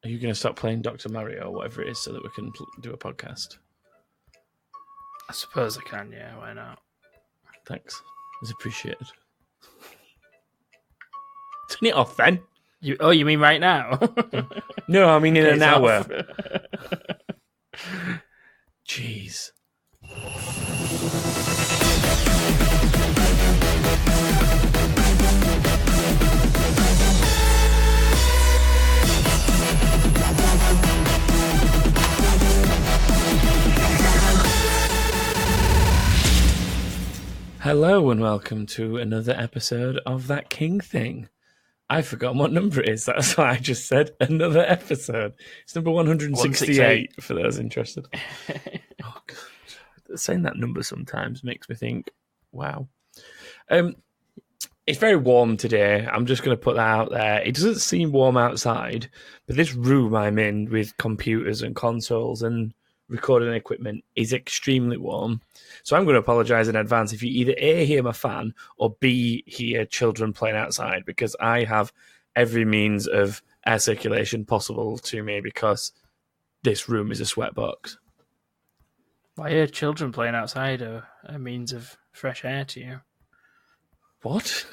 Are you going to stop playing Dr. Mario or whatever it is so that we can do a podcast? I suppose I can, yeah, why not? Thanks. It's appreciated. Turn it off then. You mean right now? No, I mean in an hour. Off. Jeez. Hello and welcome to another episode of That King Thing. I've forgotten what number it is. That's why I just said another episode. It's number 168 for those interested. Oh, God. Saying that number sometimes makes me think, wow. It's very warm today. I'm just going to put that out there. It doesn't seem warm outside, but this room I'm in with computers and consoles and recording equipment is extremely warm. So I'm going to apologise in advance if you either A, hear my fan, or B, hear children playing outside, because I have every means of air circulation possible to me because this room is a sweatbox. Why are children playing outside a means of fresh air to you? What?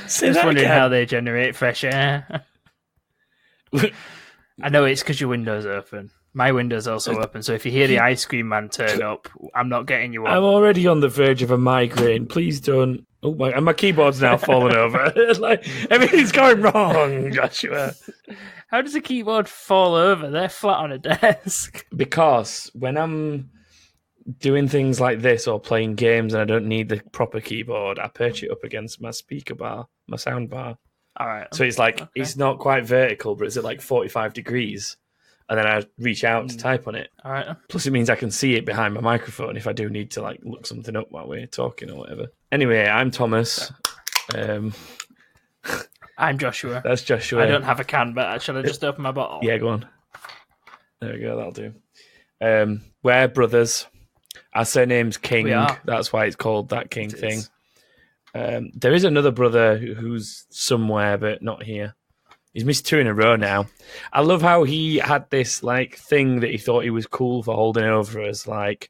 Just wondering how they generate fresh air. I know it's because your window's open. My window's also open, so if you hear the ice cream man turn up, I'm not getting you up. I'm already on the verge of a migraine. Please don't. Oh my! And my keyboard's now falling over. Like everything's going wrong, Joshua. How does a keyboard fall over? They're flat on a desk. Because when I'm doing things like this or playing games and I don't need the proper keyboard, I perch it up against my speaker bar, my sound bar. All right. So it's like It's not quite vertical, but it's at like 45 degrees. And then I reach out to type on it. All right. Plus, it means I can see it behind my microphone if I do need to like look something up while we're talking or whatever. Anyway, I'm Thomas. I'm Joshua. That's Joshua. I don't have a can, but should I just open my bottle? Yeah, go on. There we go. That'll do. We're brothers. Our surname's King. We are. That's why it's called That King Thing. There is another brother who's somewhere, but not here. He's missed 2 in a row now. I love how he had this like thing that he thought he was cool for holding over us. Like,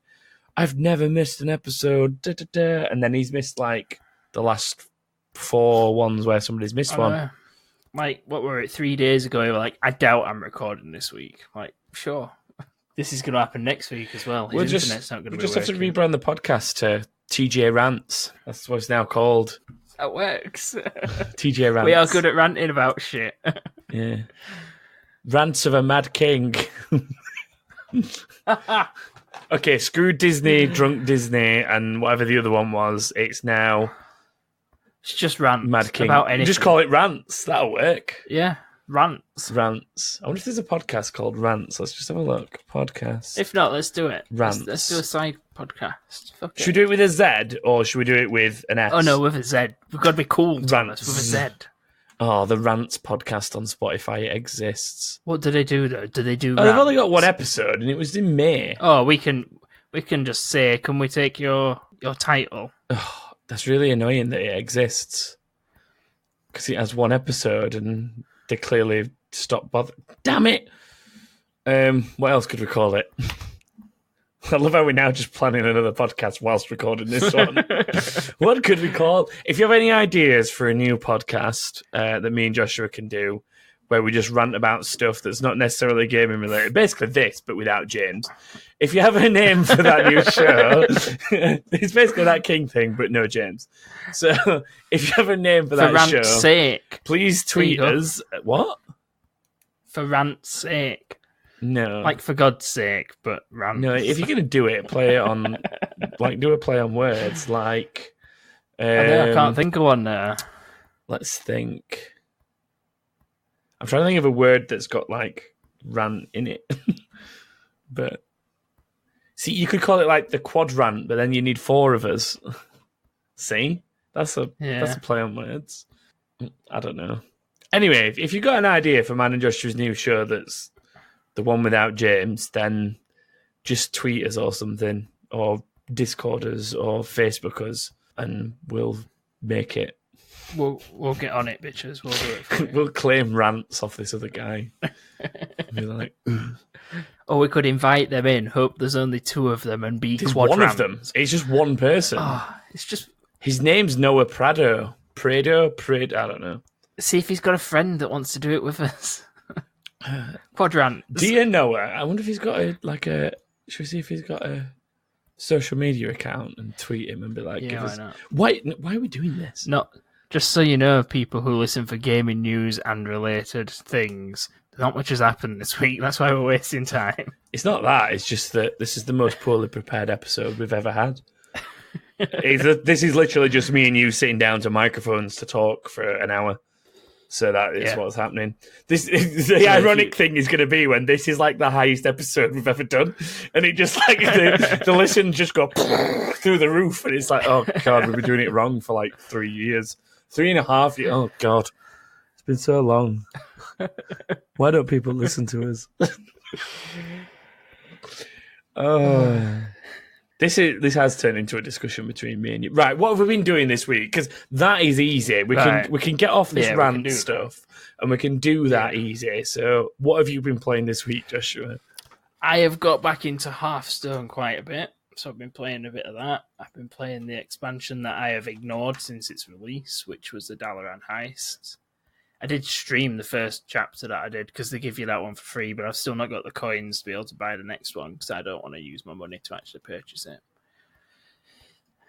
I've never missed an episode, and then he's missed like the last 4 ones where somebody's missed one. Like, what were it? 3 days ago, you were like, I doubt I'm recording this week. Like, sure, this is going to happen next week as well. We'll just have to rebrand the podcast to TJ Rants. That's what it's now called. That works. TJ Rants. We are good at ranting about shit. Yeah. Rants of a Mad King. Okay, screw Disney, drunk Disney, and whatever the other one was. It's now... It's just rants. Mad King. About anything. Just call it Rants. That'll work. Yeah. Rants. Rants. I wonder if there's a podcast called Rants. Let's just have a look. Podcast. If not, let's do it. Rants. Let's do a side podcast. Fuck should we do it with a Z or should we do it with an S? Oh, no, with a Z. We've got to be cool, Thomas, with a Z. Oh, the Rants podcast on Spotify. It exists. What do they do, though? Do they do rants? They've only got 1 episode, and it was in May. Oh, we can just say, can we take your title? Oh, that's really annoying that it exists. Because it has 1 episode, and they clearly stopped bothering. Damn it! What else could we call it? I love how we're now just planning another podcast whilst recording this one. What could we call? If you have any ideas for a new podcast that me and Joshua can do, where we just rant about stuff that's not necessarily gaming related, basically this, but without James. If you have a name for that new show, it's basically That King Thing, but no James. So if you have a name for that show, sake, please tweet us. What? For rant's sake. No. Like, for God's sake, but rant. No, if you're going to do it, play it on, like, do a play on words, like... I can't think of one there. Let's think. I'm trying to think of a word that's got, like, rant in it. But, see, you could call it, like, the quadrant, but then you need 4 of us. See? That's a play on words. I don't know. Anyway, if you've got an idea for mine and Joshua's new show that's the one without James, then just tweet us or something, or Discord us, or Facebook us, and we'll make it. We'll get on it, bitches. We'll do it for you. We'll claim rants off this other guy. Be like, or we could invite them in. Hope there's only 2 of them and be there's quad one rants. of them. It's just one person. It's just. His name's Noah Prado. I don't know. See if he's got a friend that wants to do it with us. Quadrant. Dear Noah, I wonder if he's got should we see if he's got a social media account and tweet him and be like, yeah, why not? Why are we doing this? Not just so you know, people who listen for gaming news and related things, not much has happened this week. That's why we're wasting time. It's not that. It's just that this is the most poorly prepared episode we've ever had. This is literally just me and you sitting down to microphones to talk for an hour. So that is what's happening. The ironic thing is going to be when this is like the highest episode we've ever done, and it just like the listen just go through the roof, and it's like, oh god, we've been doing it wrong for like 3 years, 3.5 years. Oh god, it's been so long. Why don't people listen to us? Oh. This has turned into a discussion between me and you. Right, what have we been doing this week? Because that is easy. We can get off this rant stuff, and we can do that easy. So what have you been playing this week, Joshua? I have got back into Hearthstone quite a bit, so I've been playing a bit of that. I've been playing the expansion that I have ignored since its release, which was the Dalaran Heists. I did stream the first chapter that I did because they give you that one for free, but I've still not got the coins to be able to buy the next one because I don't want to use my money to actually purchase it.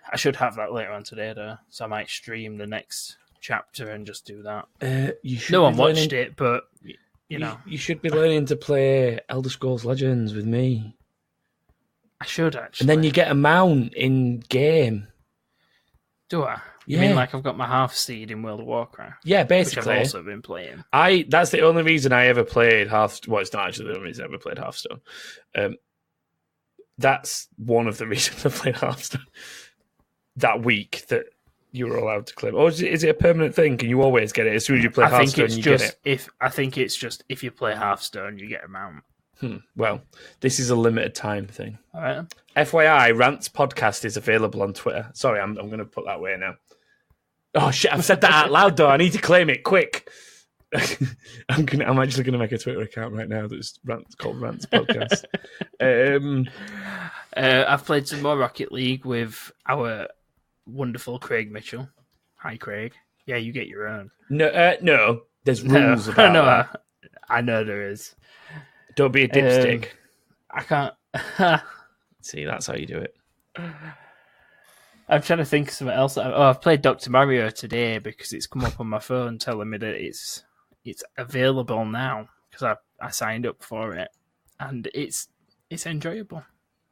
I should have that later on today, though, so I might stream the next chapter and just do that. No one watched it, but you know. You should be learning to play Elder Scrolls Legends with me. I should, actually. And then you get a mount in-game. Do I? You mean like I've got my half seed in World of Warcraft? Yeah, basically. Which I've also been playing. That's the only reason I ever played Hearthstone. Well, it's not actually the only reason I ever played Hearthstone. That's one of the reasons I played Hearthstone. That week that you were allowed to claim. Or is it a permanent thing? Can you always get it? As soon as you play Hearthstone, you get it? I think it's just if you play Hearthstone, you get a mount. Well, this is a limited time thing. All right. FYI, Rants Podcast is available on Twitter. Sorry, I'm going to put that away now. Oh shit! I've said that out loud though. I need to claim it quick. I'm actually going to make a Twitter account right now that's called Rants Podcast. I've played some more Rocket League with our wonderful Craig Mitchell. Hi, Craig. Yeah, you get your own. No. There's rules about that. I know there is. Don't be a dipstick. I can't. See, that's how you do it. I'm trying to think of something else. I've played Dr. Mario today because it's come up on my phone telling me that it's available now because I signed up for it, and it's enjoyable.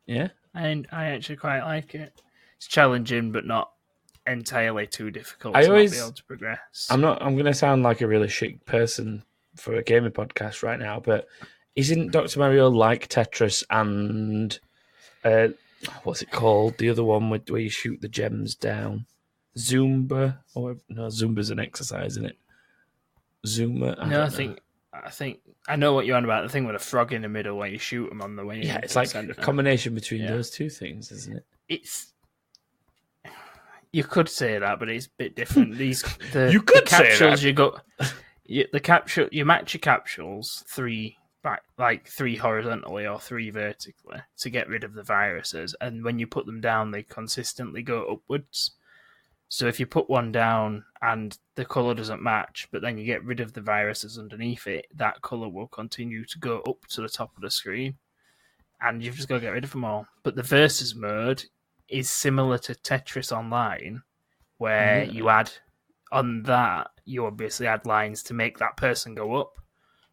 Yeah, and I actually quite like it. It's challenging, but not entirely too difficult. Not be able to progress. I'm going to sound like a really chic person for a gaming podcast right now, but isn't Dr. Mario like Tetris and what's it called? The other one where you shoot the gems down. Zumba? Zumba's an exercise, isn't it? Zumba? I think I know what you're on about. The thing with a frog in the middle where you shoot them on the way. Yeah, it's like a combination between those two things, isn't it? You could say that, but it's a bit different. You could say that. You match your capsules 3 back, like 3 horizontally or 3 vertically to get rid of the viruses, and when you put them down, they consistently go upwards. So if you put one down and the colour doesn't match, but then you get rid of the viruses underneath it, that colour will continue to go up to the top of the screen, and you've just got to get rid of them all. But the versus mode is similar to Tetris Online, where you add on that, you obviously add lines to make that person go up,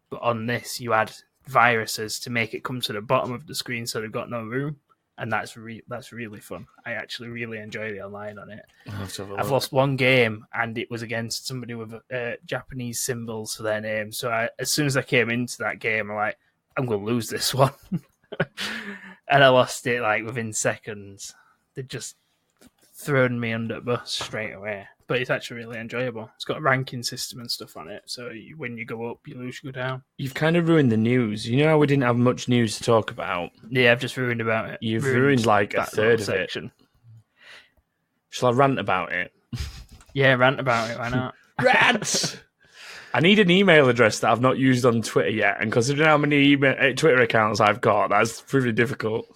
but on this you add viruses to make it come to the bottom of the screen so they've got no room, and that's really fun. I actually really enjoy the online on it. I've lost one game, and it was against somebody with Japanese symbols for their name, so as soon as I came into that game, I'm like, I'm going to lose this one. And I lost it like within seconds. They'd just thrown me under the bus straight away. But it's actually really enjoyable. It's got a ranking system and stuff on it. So when you go up, you lose, you go down. You've kind of ruined the news. You know how we didn't have much news to talk about? Yeah, I've just ruined about it. You've ruined like a third of it. Shall I rant about it? Yeah, rant about it. Why not? Rant! I need an email address that I've not used on Twitter yet, and considering how many Twitter accounts I've got, that's pretty difficult.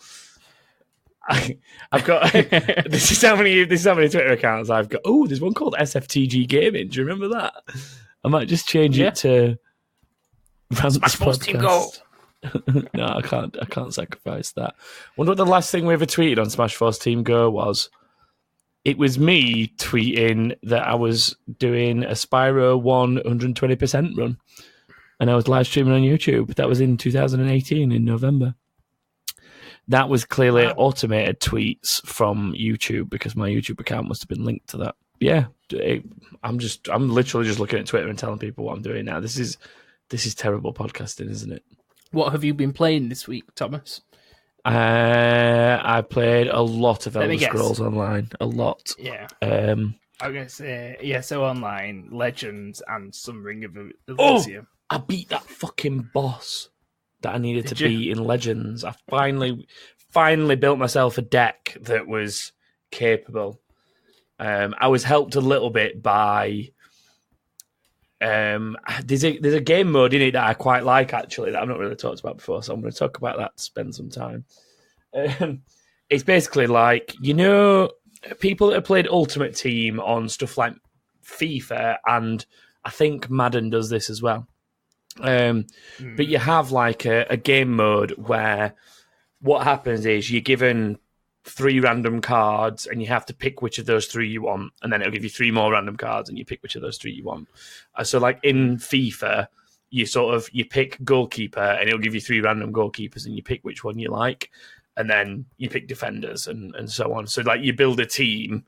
I've got this is how many Twitter accounts I've got. Oh, there's one called SFTG Gaming. Do you remember that? I might just change it to Smash Force Team Go. No, I can't sacrifice that. Wonder what the last thing we ever tweeted on Smash Force Team Go was. It was me tweeting that I was doing a Spyro 120% run, and I was live streaming on YouTube. That was in 2018 in November. That was clearly automated tweets from YouTube because my YouTube account must have been linked to that. Yeah, I'm literally just looking at Twitter and telling people what I'm doing now. This is terrible podcasting, isn't it? What have you been playing this week, Thomas? I played a lot of Elder Scrolls Online. A lot. Yeah. I'm going to say, so Online, Legends, and some Ring of Elysium. I beat that fucking boss that I needed to beat in Legends. I finally built myself a deck that was capable. I was helped a little bit by... there's a game mode in it that I quite like, actually, that I've not really talked about before, so I'm going to talk about that to spend some time. It's basically like, people that have played Ultimate Team on stuff like FIFA, and I think Madden does this as well. But you have like a game mode where what happens is you're given 3 random cards and you have to pick which of those 3 you want, and then it'll give you 3 more random cards and you pick which of those 3 you want. So like in FIFA, you pick goalkeeper and it'll give you 3 random goalkeepers and you pick which one you like, and then you pick defenders and so on. So like you build a team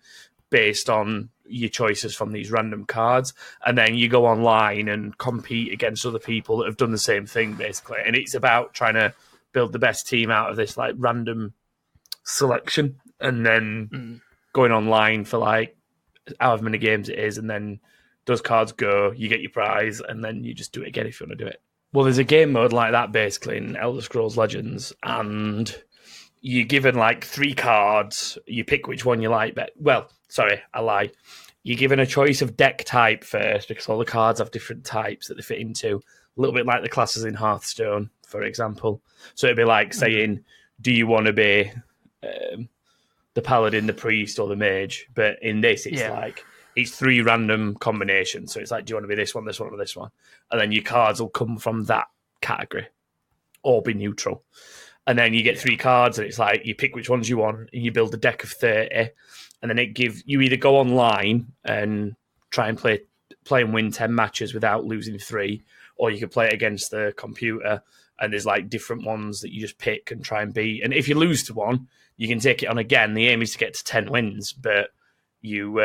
based on your choices from these random cards, and then you go online and compete against other people that have done the same thing, basically. And it's about trying to build the best team out of this like random selection, and then going online for like however many games it is, and then those cards go, you get your prize, and then you just do it again if you want to do it. Well, there's a game mode like that basically in Elder Scrolls Legends, and you're given like 3 cards, you pick which one you like. Well, sorry, I lie. You're given a choice of deck type first, because all the cards have different types that they fit into, a little bit like the classes in Hearthstone, for example. So it'd be like saying, do you want to be the paladin, the priest, or the mage? But in this, it's like it's 3 random combinations. So it's like, do you want to be this one, this one, or this one? And then your cards will come from that category or be neutral. And then you get 3 cards, and it's like you pick which ones you want, and you build a deck of 30, and then it gives you either go online and try and play and win 10 matches without losing 3, or you can play it against the computer, and there's like different ones that you just pick and try and beat. And if you lose to one, you can take it on again. The aim is to get to 10 wins, but you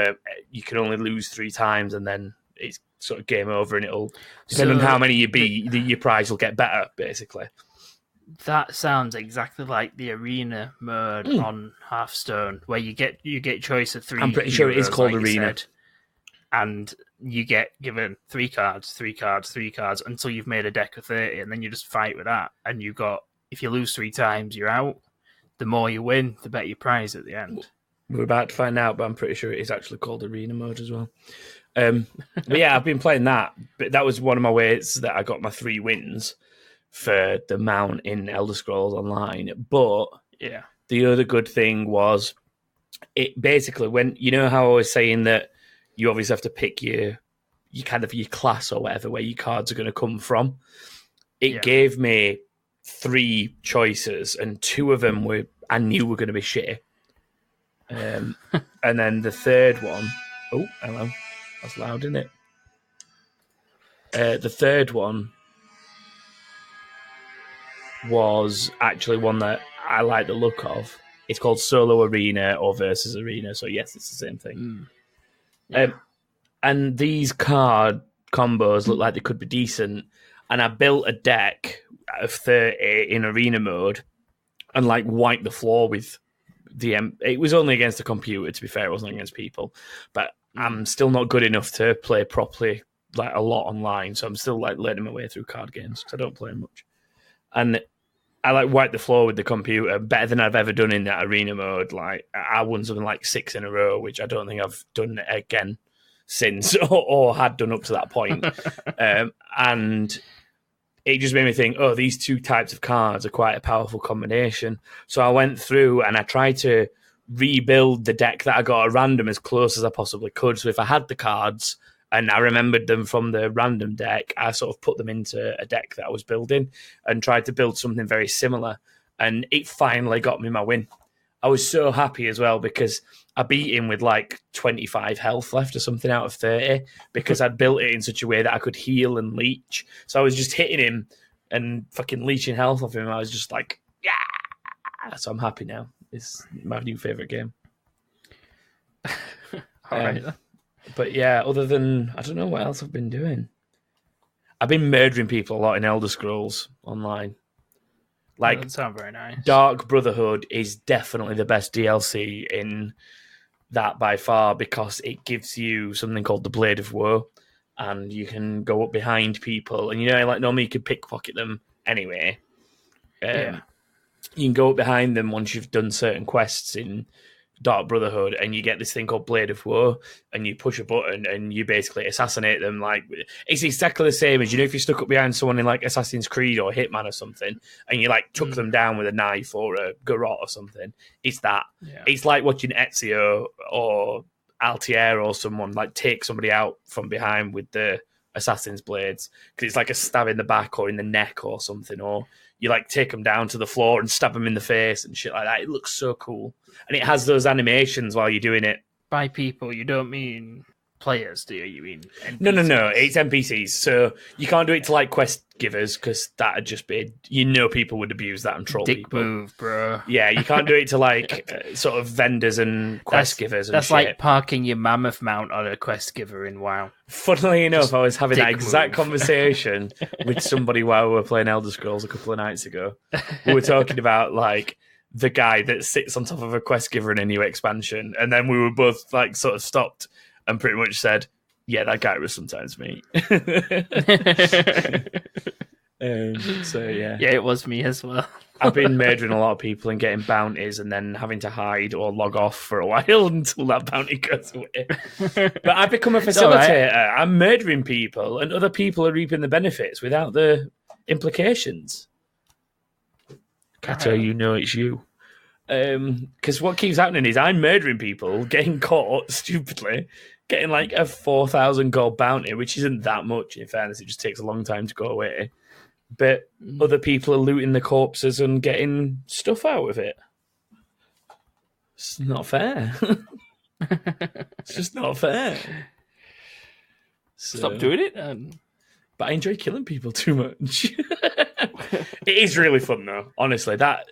can only lose 3 times, and then it's sort of game over, and it'll depend on how many you beat, your prize will get better, basically. That sounds exactly like the arena mode on Hearthstone, where you get choice of 3. I'm pretty sure it is called like arena, and you get given 3 cards, 3 cards, 3 cards until you've made a deck of 30, and then you just fight with that. And if you lose 3 times, you're out. The more you win, the better your prize at the end. We're about to find out, but I'm pretty sure it is actually called arena mode as well. But yeah, I've been playing that. But that was one of my ways that I got my 3 wins for the mount in Elder Scrolls Online. But the other good thing was, it basically, when you know how I was saying that you obviously have to pick your class or whatever, where your cards are going to come from. It gave me 3 choices, and 2 of them I knew were going to be shitty. And then the third one, oh, hello, that's loud, isn't it? The third one was actually one that I like the look of. It's called Solo Arena or Versus Arena, so yes, it's the same thing. And these card combos look like they could be decent, and I built a deck of 30 in arena mode and like wiped the floor with it was only against the computer, to be fair, it wasn't against people, but I'm still not good enough to play properly like a lot online, so I'm still like learning my way through card games because I don't play much. And I like wiped the floor with the computer better than I've ever done in that arena mode. Like I won something like 6 in a row, which I don't think I've done again since, or had done up to that point. And it just made me think, oh, these two types of cards are quite a powerful combination. So I went through and I tried to rebuild the deck that I got at random as close as I possibly could. So if I had the cards and I remembered them from the random deck, I sort of put them into a deck that I was building and tried to build something very similar. And it finally got me my win. I was so happy as well because I beat him with like 25 health left or something out of 30 because I'd built it in such a way that I could heal and leech. So I was just hitting him and fucking leeching health off him. I was just like, yeah. So I'm happy now. It's my new favourite game. All right. But yeah, other than, I don't know what else I've been doing. I've been murdering people a lot in Elder Scrolls Online. Like, that sounds very nice. Dark Brotherhood is definitely the best DLC in that by far because it gives you something called the Blade of Woe, and you can go up behind people, and like normally you could pickpocket them anyway. You can go up behind them once you've done certain quests in Dark Brotherhood, and you get this thing called Blade of Woe, and you push a button and you basically assassinate them. Like, it's exactly the same as, if you stuck up behind someone in like Assassin's Creed or Hitman or something, and you like took them down with a knife or a garrote or something. It's that. Yeah. It's like watching Ezio or Altair or someone like take somebody out from behind with the assassin's blades, because it's like a stab in the back or in the neck or something, or you like take them down to the floor and stab them in the face and shit like that. It looks so cool. And it has those animations while you're doing it. By people, you don't mean players, do you? You mean NPCs? No. It's NPCs. So you can't do it to like quest givers because that'd just be, people would abuse that and troll people. Dick move, bro. Yeah, you can't do it to like sort of vendors and quest givers. That's like parking your mammoth mount on a quest giver in WoW. Funnily enough, I was having that exact conversation with somebody while we were playing Elder Scrolls a couple of nights ago. We were talking about like the guy that sits on top of a quest giver in a new expansion, and then we were both like sort of stopped and pretty much said, yeah, that guy was sometimes me. So yeah, it was me as well. I've been murdering a lot of people and getting bounties and then having to hide or log off for a while until that bounty goes away. But I've become a facilitator. Right. I'm murdering people and other people are reaping the benefits without the implications. Kato, it's you. Because what keeps happening is I'm murdering people, getting caught stupidly, getting like a 4,000 gold bounty, which isn't that much, in fairness. It just takes a long time to go away. But other people are looting the corpses and getting stuff out of it. It's not fair. It's just not fair. Stop doing it. But I enjoy killing people too much. It is really fun, though. Honestly, that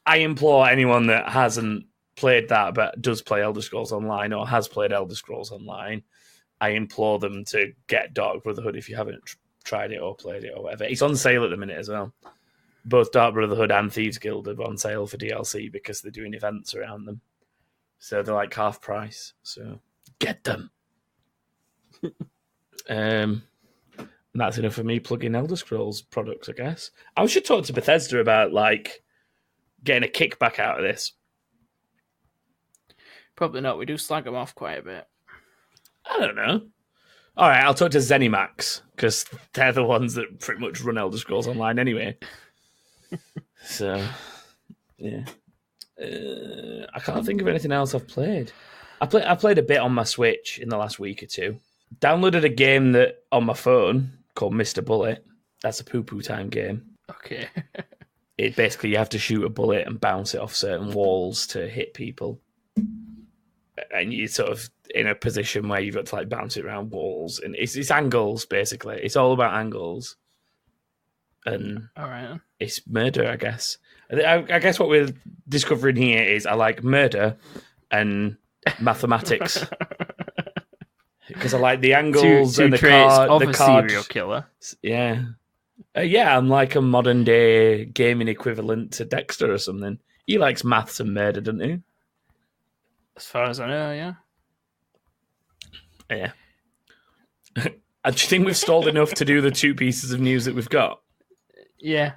I implore anyone that hasn't played that but does play Elder Scrolls Online or has played Elder Scrolls Online, I implore them to get Dark Brotherhood if you haven't tried it or played it or whatever. It's on sale at the minute as well. Both Dark Brotherhood and Thieves Guild are on sale for DLC because they're doing events around them. So they're like half price. So get them. And that's enough for me plugging Elder Scrolls products, I guess. I should talk to Bethesda about like getting a kickback out of this. Probably not. We do slag them off quite a bit. I don't know. All right, I'll talk to ZeniMax because they're the ones that pretty much run Elder Scrolls Online anyway. So, yeah. I can't think of anything else I've played. I played a bit on my Switch in the last week or two. Downloaded a game that on my phone called Mr. Bullet. That's a poo-poo time game. Okay. It basically, you have to shoot a bullet and bounce it off certain walls to hit people. And you're sort of in a position where you've got to like bounce it around walls. And it's angles, basically. It's all about angles. And all right. It's murder, I guess. I guess what we're discovering here is I like murder and mathematics. Because I like the angles two and the traits card. Of the a card. Serial killer. Yeah. Yeah, I'm like a modern day gaming equivalent to Dexter or something. He likes maths and murder, doesn't he? As far as I know, yeah. Yeah. Do you think we've stalled enough to do the two pieces of news that we've got? Yeah.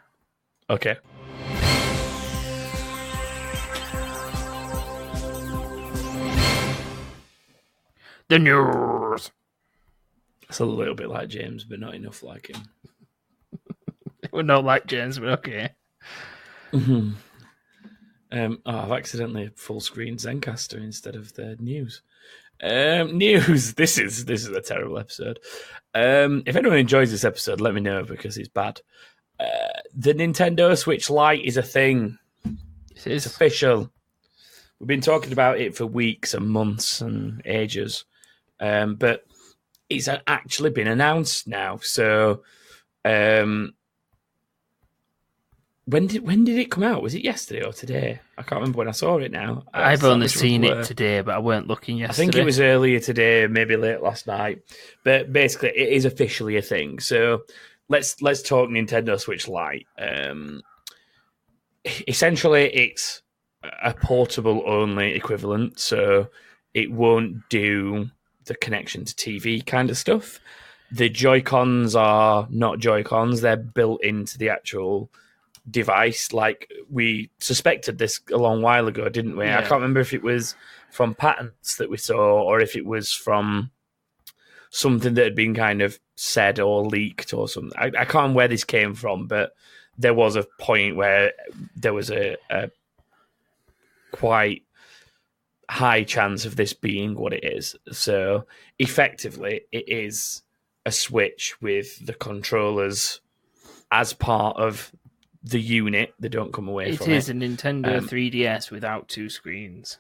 Okay. The news. It's a little bit like James, but not enough like him. We're not like James, but okay. I've accidentally full screen Zencaster instead of the news. News. This is a terrible episode. If anyone enjoys this episode, let me know because it's bad. The Nintendo Switch Lite is a thing. It's official. We've been talking about it for weeks and months and ages, but it's actually been announced now. So, when did it come out? Was it yesterday or today? I can't remember when I saw it now. I've only seen it today, but I weren't looking yesterday. I think it was earlier today, maybe late last night. But basically, it is officially a thing. So let's talk Nintendo Switch Lite. Essentially, it's a portable only equivalent, so it won't do the connection to TV kind of stuff. The Joy-Cons are not Joy-Cons; they're built into the actual device. Like, we suspected this a long while ago, didn't we? Yeah. I can't remember if it was from patents that we saw or if it was from something that had been kind of said or leaked or something. I can't remember where this came from, but there was a point where there was a quite high chance of this being what it is. So effectively, it is a Switch with the controllers as part of the unit. They don't come away from it. It is a Nintendo 3DS without two screens.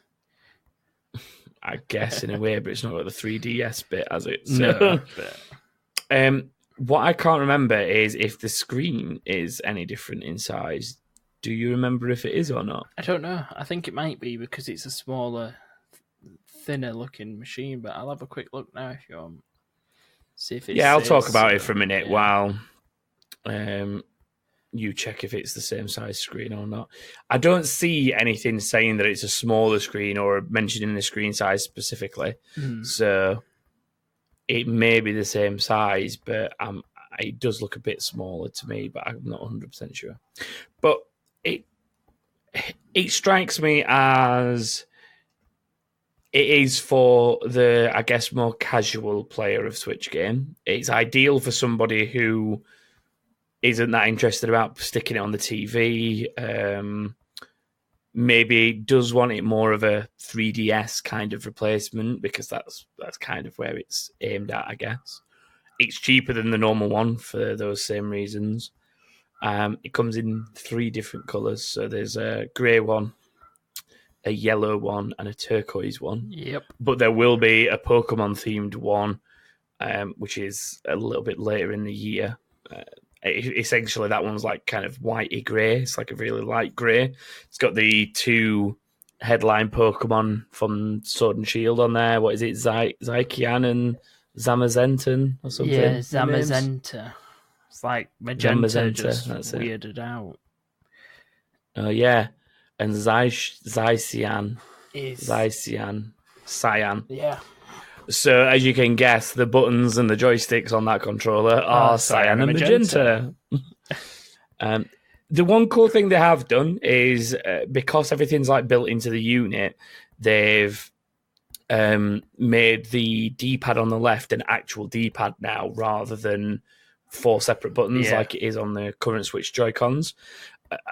I guess in a way, but it's not got the 3DS bit, has it? So, no. But... what I can't remember is if the screen is any different in size. Do you remember if it is or not? I don't know. I think it might be because it's a smaller, thinner looking machine, but I'll have a quick look now if you want. See if it's... Yeah, I'll talk about it for a minute while you check if it's the same size screen or not. I don't see anything saying that it's a smaller screen or mentioning the screen size specifically. So it may be the same size, but it does look a bit smaller to me, but I'm not 100% sure. But it strikes me as it is for the, I guess, more casual player of Switch game. It's ideal for somebody who isn't that interested about sticking it on the TV. Maybe does want it more of a 3DS kind of replacement because that's kind of where it's aimed at, I guess. It's cheaper than the normal one for those same reasons. It comes in 3 different colours. So there's a grey one, a yellow one, and a turquoise one. Yep. But there will be a Pokemon-themed one, which is a little bit later in the year. Essentially, that one's like kind of whitey grey. It's like a really light grey. It's got the 2 headline Pokemon from Sword and Shield on there. What is it? Zykian and Zamazenta or something? Yeah, Zamazenta. It's like Magenta just weirded out. Oh, yeah. And Cyan. Yeah. So, as you can guess, the buttons and the joysticks on that controller are cyan and magenta. The one cool thing they have done is because everything's like built into the unit, they've made the D-pad on the left an actual D-pad now rather than 4 separate buttons like it is on the current Switch Joy-Cons.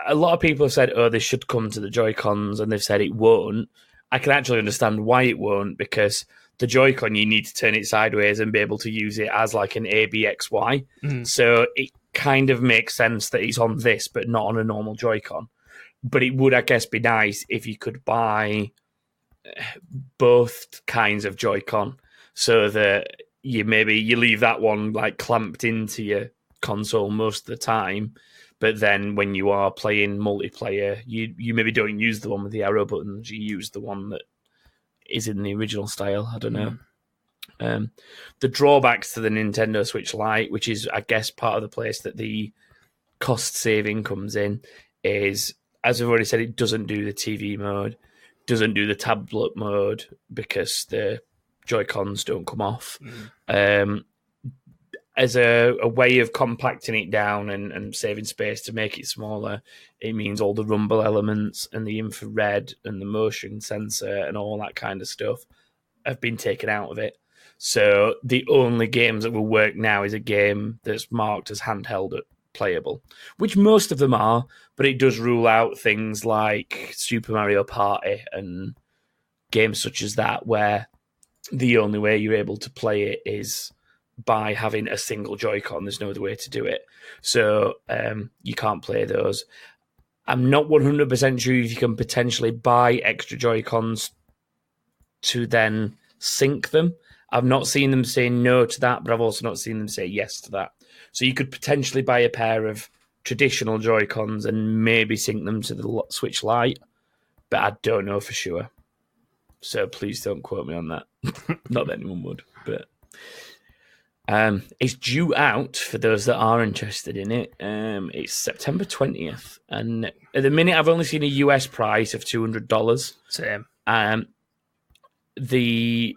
A lot of people have said, oh, this should come to the Joy-Cons, and they've said it won't. I can actually understand why it won't, because the Joy-Con, you need to turn it sideways and be able to use it as like an ABXY. So it kind of makes sense that it's on this, but not on a normal Joy-Con. But it would, I guess, be nice if you could buy both kinds of Joy-Con so that you leave that one like clamped into your console most of the time. But then when you are playing multiplayer, you maybe don't use the one with the arrow buttons. You use the one that is in the original style. I don't know. The drawbacks to the Nintendo Switch Lite, which is, I guess, part of the place that the cost saving comes in, is, as I've already said, it doesn't do the TV mode, doesn't do the tablet mode because the Joy-Cons don't come off. As a way of compacting it down and saving space to make it smaller, it means all the rumble elements and the infrared and the motion sensor and all that kind of stuff have been taken out of it. So the only games that will work now is a game that's marked as handheld playable, which most of them are, but it does rule out things like Super Mario Party and games such as that, where the only way you're able to play it is by having a single Joy-Con. There's no other way to do it. So you can't play those. I'm not 100% sure if you can potentially buy extra Joy-Cons to then sync them. I've not seen them say no to that, but I've also not seen them say yes to that. So you could potentially buy a pair of traditional Joy-Cons and maybe sync them to the Switch Lite, but I don't know for sure. So please don't quote me on that. Not that anyone would, but it's due out for those that are interested in it. It's September 20th, and at the minute I've only seen a US price of $200. Same. The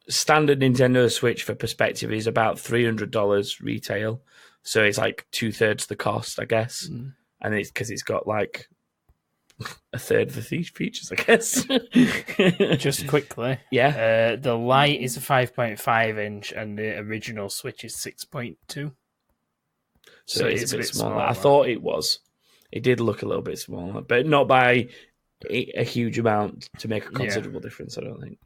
standard Nintendo Switch, for perspective, is about $300 retail, so it's like 2/3 the cost, I guess. And it's because it's got like a third of the features, I guess. Just quickly, yeah. The Lite is a 5.5 inch, and the original Switch is 6.2. So it's a bit smaller. I thought it was. It did look a little bit smaller, but not by a huge amount to make a considerable difference, I don't think.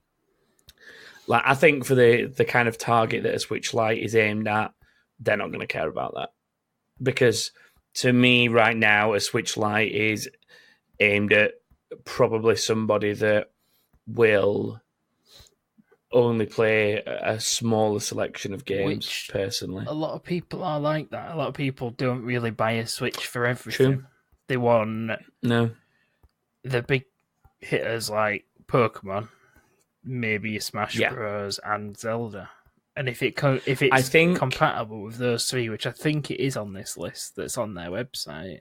Like, I think for the kind of target that a Switch Lite is aimed at, they're not going to care about that. Because to me, right now, a Switch Lite is aimed at probably somebody that will only play a smaller selection of games, personally. A lot of people are like that. A lot of people don't really buy a Switch for everything. True. They want the big hitters like Pokemon, maybe Smash Bros. And Zelda. And if it's compatible with those three, which I think it is on this list that's on their website,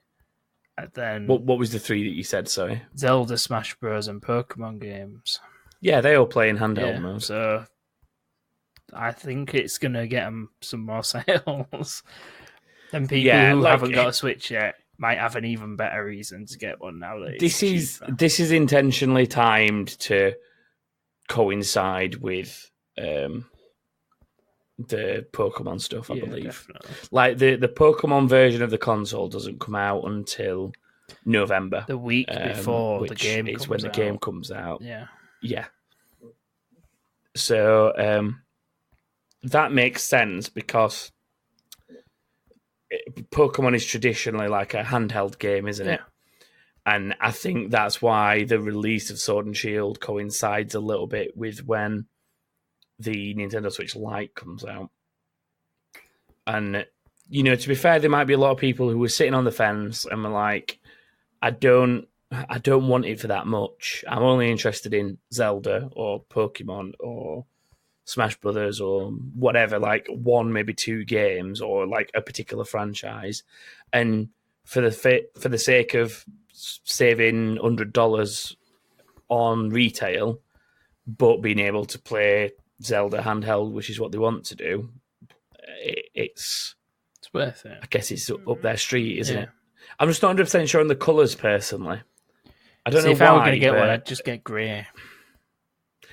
then what was the three that you said? Sorry, Zelda, Smash Bros, and Pokemon games. Yeah, they all play in handheld mode. So I think it's gonna get them some more sales. And people who haven't got a Switch yet might have an even better reason to get one now. That this is intentionally timed to coincide with the Pokemon stuff, I believe. Definitely. Like the Pokemon version of the console doesn't come out until November. The week before the game comes out. When the game comes out. Yeah. Yeah. So that makes sense because Pokemon is traditionally like a handheld game, isn't it? And I think that's why the release of Sword and Shield coincides a little bit with when the Nintendo Switch Lite comes out. And, you know, to be fair, there might be a lot of people who were sitting on the fence and were like, I don't want it for that much. I'm only interested in Zelda or Pokemon or Smash Brothers or whatever, like one, maybe two games or like a particular franchise. And for the sake of saving $100 on retail, but being able to play Zelda handheld, which is what they want to do, it's worth it. I guess it's up their street, isn't it? I'm just not 100% sure on the colours, personally. I don't know if why. I were going to get one, I'd just get grey.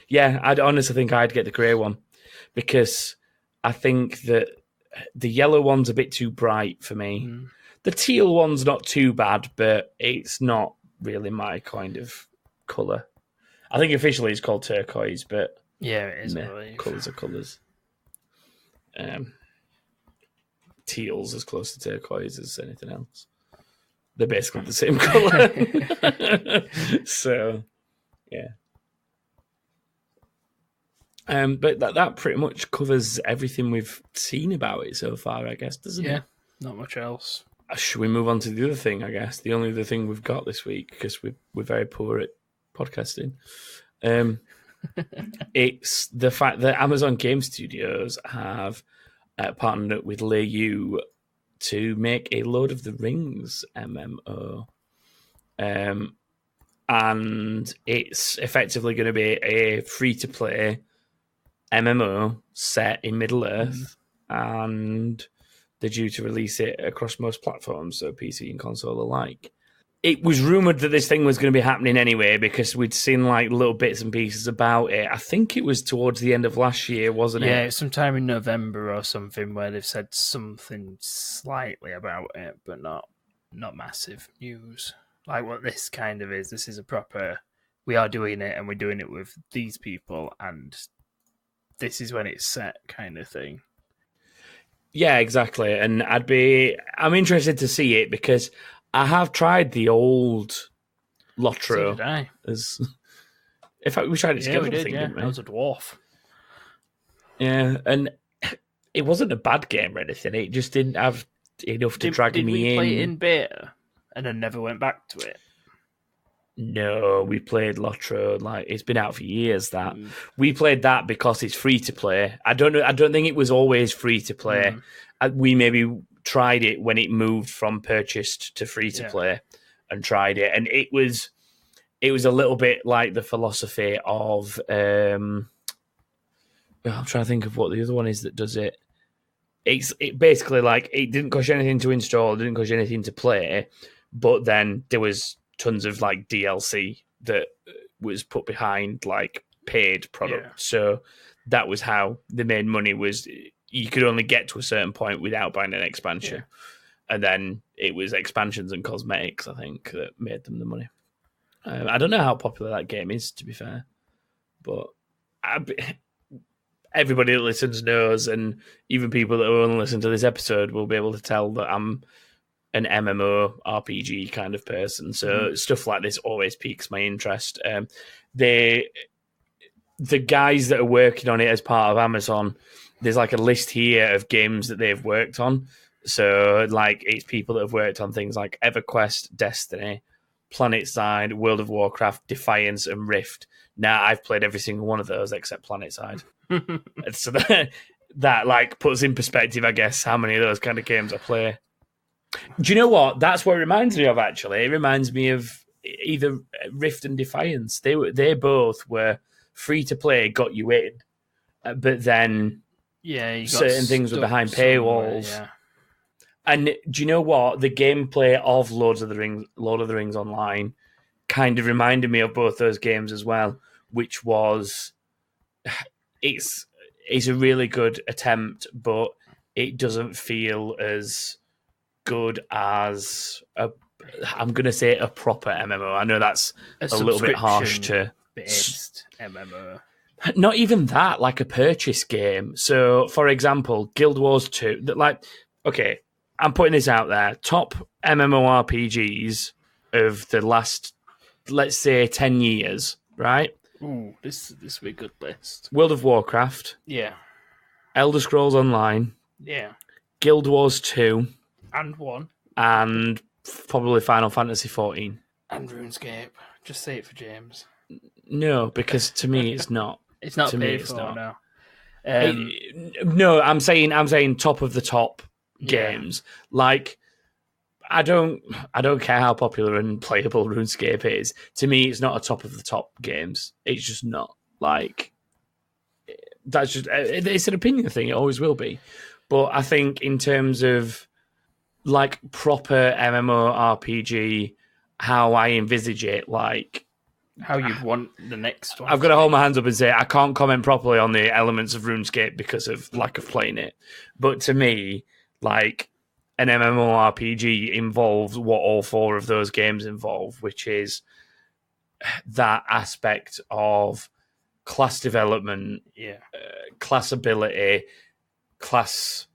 Yeah, I'd honestly think I'd get the grey one because I think that the yellow one's a bit too bright for me. The teal one's not too bad, but it's not really my kind of colour. I think officially it's called turquoise, but yeah, it is. Really. Colours are colours. Teal's as close to turquoise as anything else. They're basically the same colour. So, yeah. But that pretty much covers everything we've seen about it so far, I guess, doesn't it? Yeah, not much else. Should we move on to the other thing, I guess? The only other thing we've got this week, because we're very poor at podcasting. It's the fact that Amazon Game Studios have partnered up with Leyou to make a Lord of the Rings MMO. And it's effectively going to be a free-to-play MMO set in Middle-earth, and they're due to release it across most platforms, so PC and console alike. it was rumoured that this thing was going to be happening anyway because we'd seen like little bits and pieces about it. I think it was towards the end of last year, wasn't it? Yeah, sometime in November or something where they've said something slightly about it, but not massive news. Like what this kind of is. This is a proper, we are doing it and we're doing it with these people and this is when it's set kind of thing. Yeah, exactly. And I'm interested to see it because I have tried the old Lotr. So did I. In fact, we tried it together, we did, I think, didn't we? That was a dwarf. Yeah, and it wasn't a bad game or anything. It just didn't have enough to drag me in. Did we play it in beta and then never went back to it? No, we played Lotr. Like it's been out for years. That we played that because it's free to play. I don't know. I don't think it was always free to play. We maybe tried it when it moved from purchased to free to play, and tried it, and it was a little bit like the philosophy of. I'm trying to think of what the other one is that does it. It basically like it didn't cost you anything to install, it didn't cost you anything to play, but then there was tons of like DLC that was put behind like paid product. Yeah. So that was how they made money. Was you could only get to a certain point without buying an expansion, and then it was expansions and cosmetics, I think, that made them the money. I don't know how popular that game is, to be fair, but everybody that listens knows, and even people that will only listen to this episode will be able to tell that I'm an MMO RPG kind of person. So stuff like this always piques my interest. The guys that are working on it as part of Amazon, there's like a list here of games that they've worked on. So like it's people that have worked on things like EverQuest, Destiny, PlanetSide, World of Warcraft, Defiance, and Rift. Now I've played every single one of those except PlanetSide. So that like puts in perspective, I guess, how many of those kind of games I play. Do you know what? That's what it reminds me of, actually. It reminds me of either Rift and Defiance. They both were free to play, got you in, but then certain things were behind paywalls. Yeah. And do you know what? The gameplay of Lord of the Rings Online kind of reminded me of both those games as well, which was it's a really good attempt, but it doesn't feel as good as I'm going to say a proper MMO. I know that's a little bit harsh to based MMO. Not even that, like a purchase game. So, for example, Guild Wars 2, okay, I'm putting this out there. Top MMORPGs of the last, let's say, 10 years, right? Ooh, this will be a good list. World of Warcraft. Yeah. Elder Scrolls Online. Yeah. Guild Wars 2. And 1. And probably Final Fantasy 14. And RuneScape. Just say it for James. No, because to me it's not. It's not paid for, no. No, I'm saying top of the top games. Like, I don't care how popular and playable RuneScape is. To me, it's not a top of the top games. It's just not. Like, that's just it's an opinion thing. It always will be. But I think in terms of like proper MMORPG, how I envisage it, like how you'd want the next one. I've got to hold my hands up and say I can't comment properly on the elements of RuneScape because of lack of playing it. But to me, like an MMORPG involves what all four of those games involve, which is that aspect of class development, class ability, class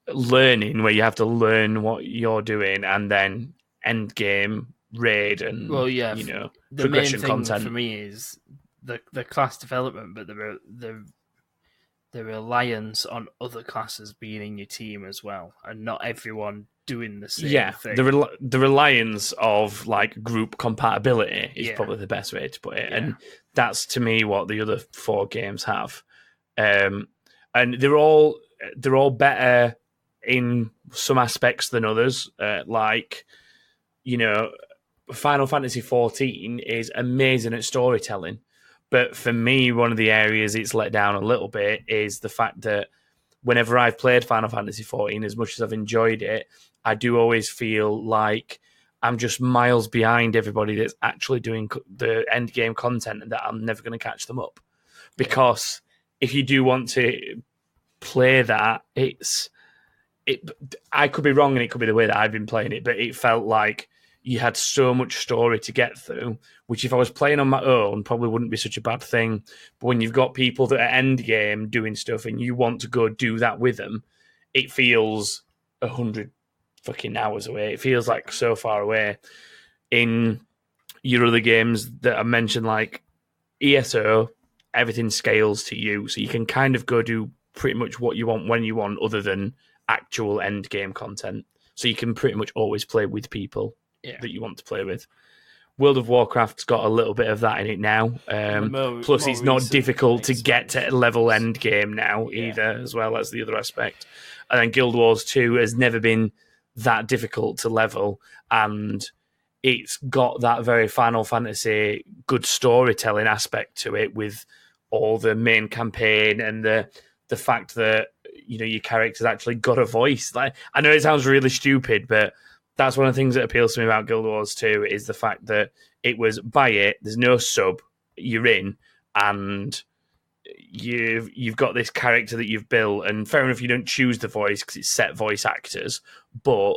learning, where you have to learn what you're doing, and then end game raid and the progression main thing content. For me is the class development, but the reliance on other classes being in your team as well, and not everyone doing the same thing. The reliance of like group compatibility is probably the best way to put it, and that's to me what the other four games have. And they're all better in some aspects than others. Like, Final Fantasy 14 is amazing at storytelling. But for me, one of the areas it's let down a little bit is the fact that whenever I've played Final Fantasy 14, as much as I've enjoyed it, I do always feel like I'm just miles behind everybody that's actually doing the end game content, and that I'm never going to catch them up. Because if you do want to play that, I could be wrong, and it could be the way that I've been playing it, but it felt like you had so much story to get through, which if I was playing on my own probably wouldn't be such a bad thing. But when you've got people that are end game doing stuff and you want to go do that with them, it feels 100 fucking hours away. It feels like so far away. In your other games that I mentioned, like ESO, everything scales to you, so you can kind of go do pretty much what you want when you want, other than actual end game content. So you can pretty much always play with people that you want to play with. World of Warcraft's got a little bit of that in it now. Plus, it's not difficult to get to level end game now either, as well as the other aspect. And then Guild Wars 2 has never been that difficult to level, and it's got that very Final Fantasy good storytelling aspect to it, with all the main campaign and the fact that your character's actually got a voice. Like, I know it sounds really stupid, but that's one of the things that appeals to me about Guild Wars 2 is the fact that it was buy it, there's no sub, you're in, and you've got this character that you've built, and fair enough, you don't choose the voice because it's set voice actors, but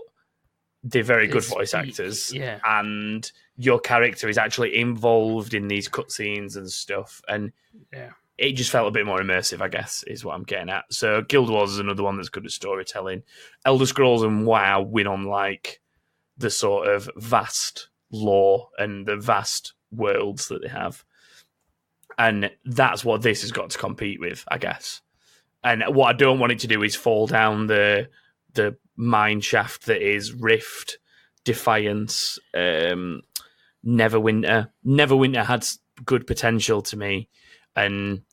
they're very good voice actors, and your character is actually involved in these cutscenes and stuff, and it just felt a bit more immersive, I guess, is what I'm getting at. So Guild Wars is another one that's good at storytelling. Elder Scrolls and WoW win on like the sort of vast lore and the vast worlds that they have. And that's what this has got to compete with, I guess. And what I don't want it to do is fall down the mine shaft that is Rift, Defiance, Neverwinter. Neverwinter had good potential to me, and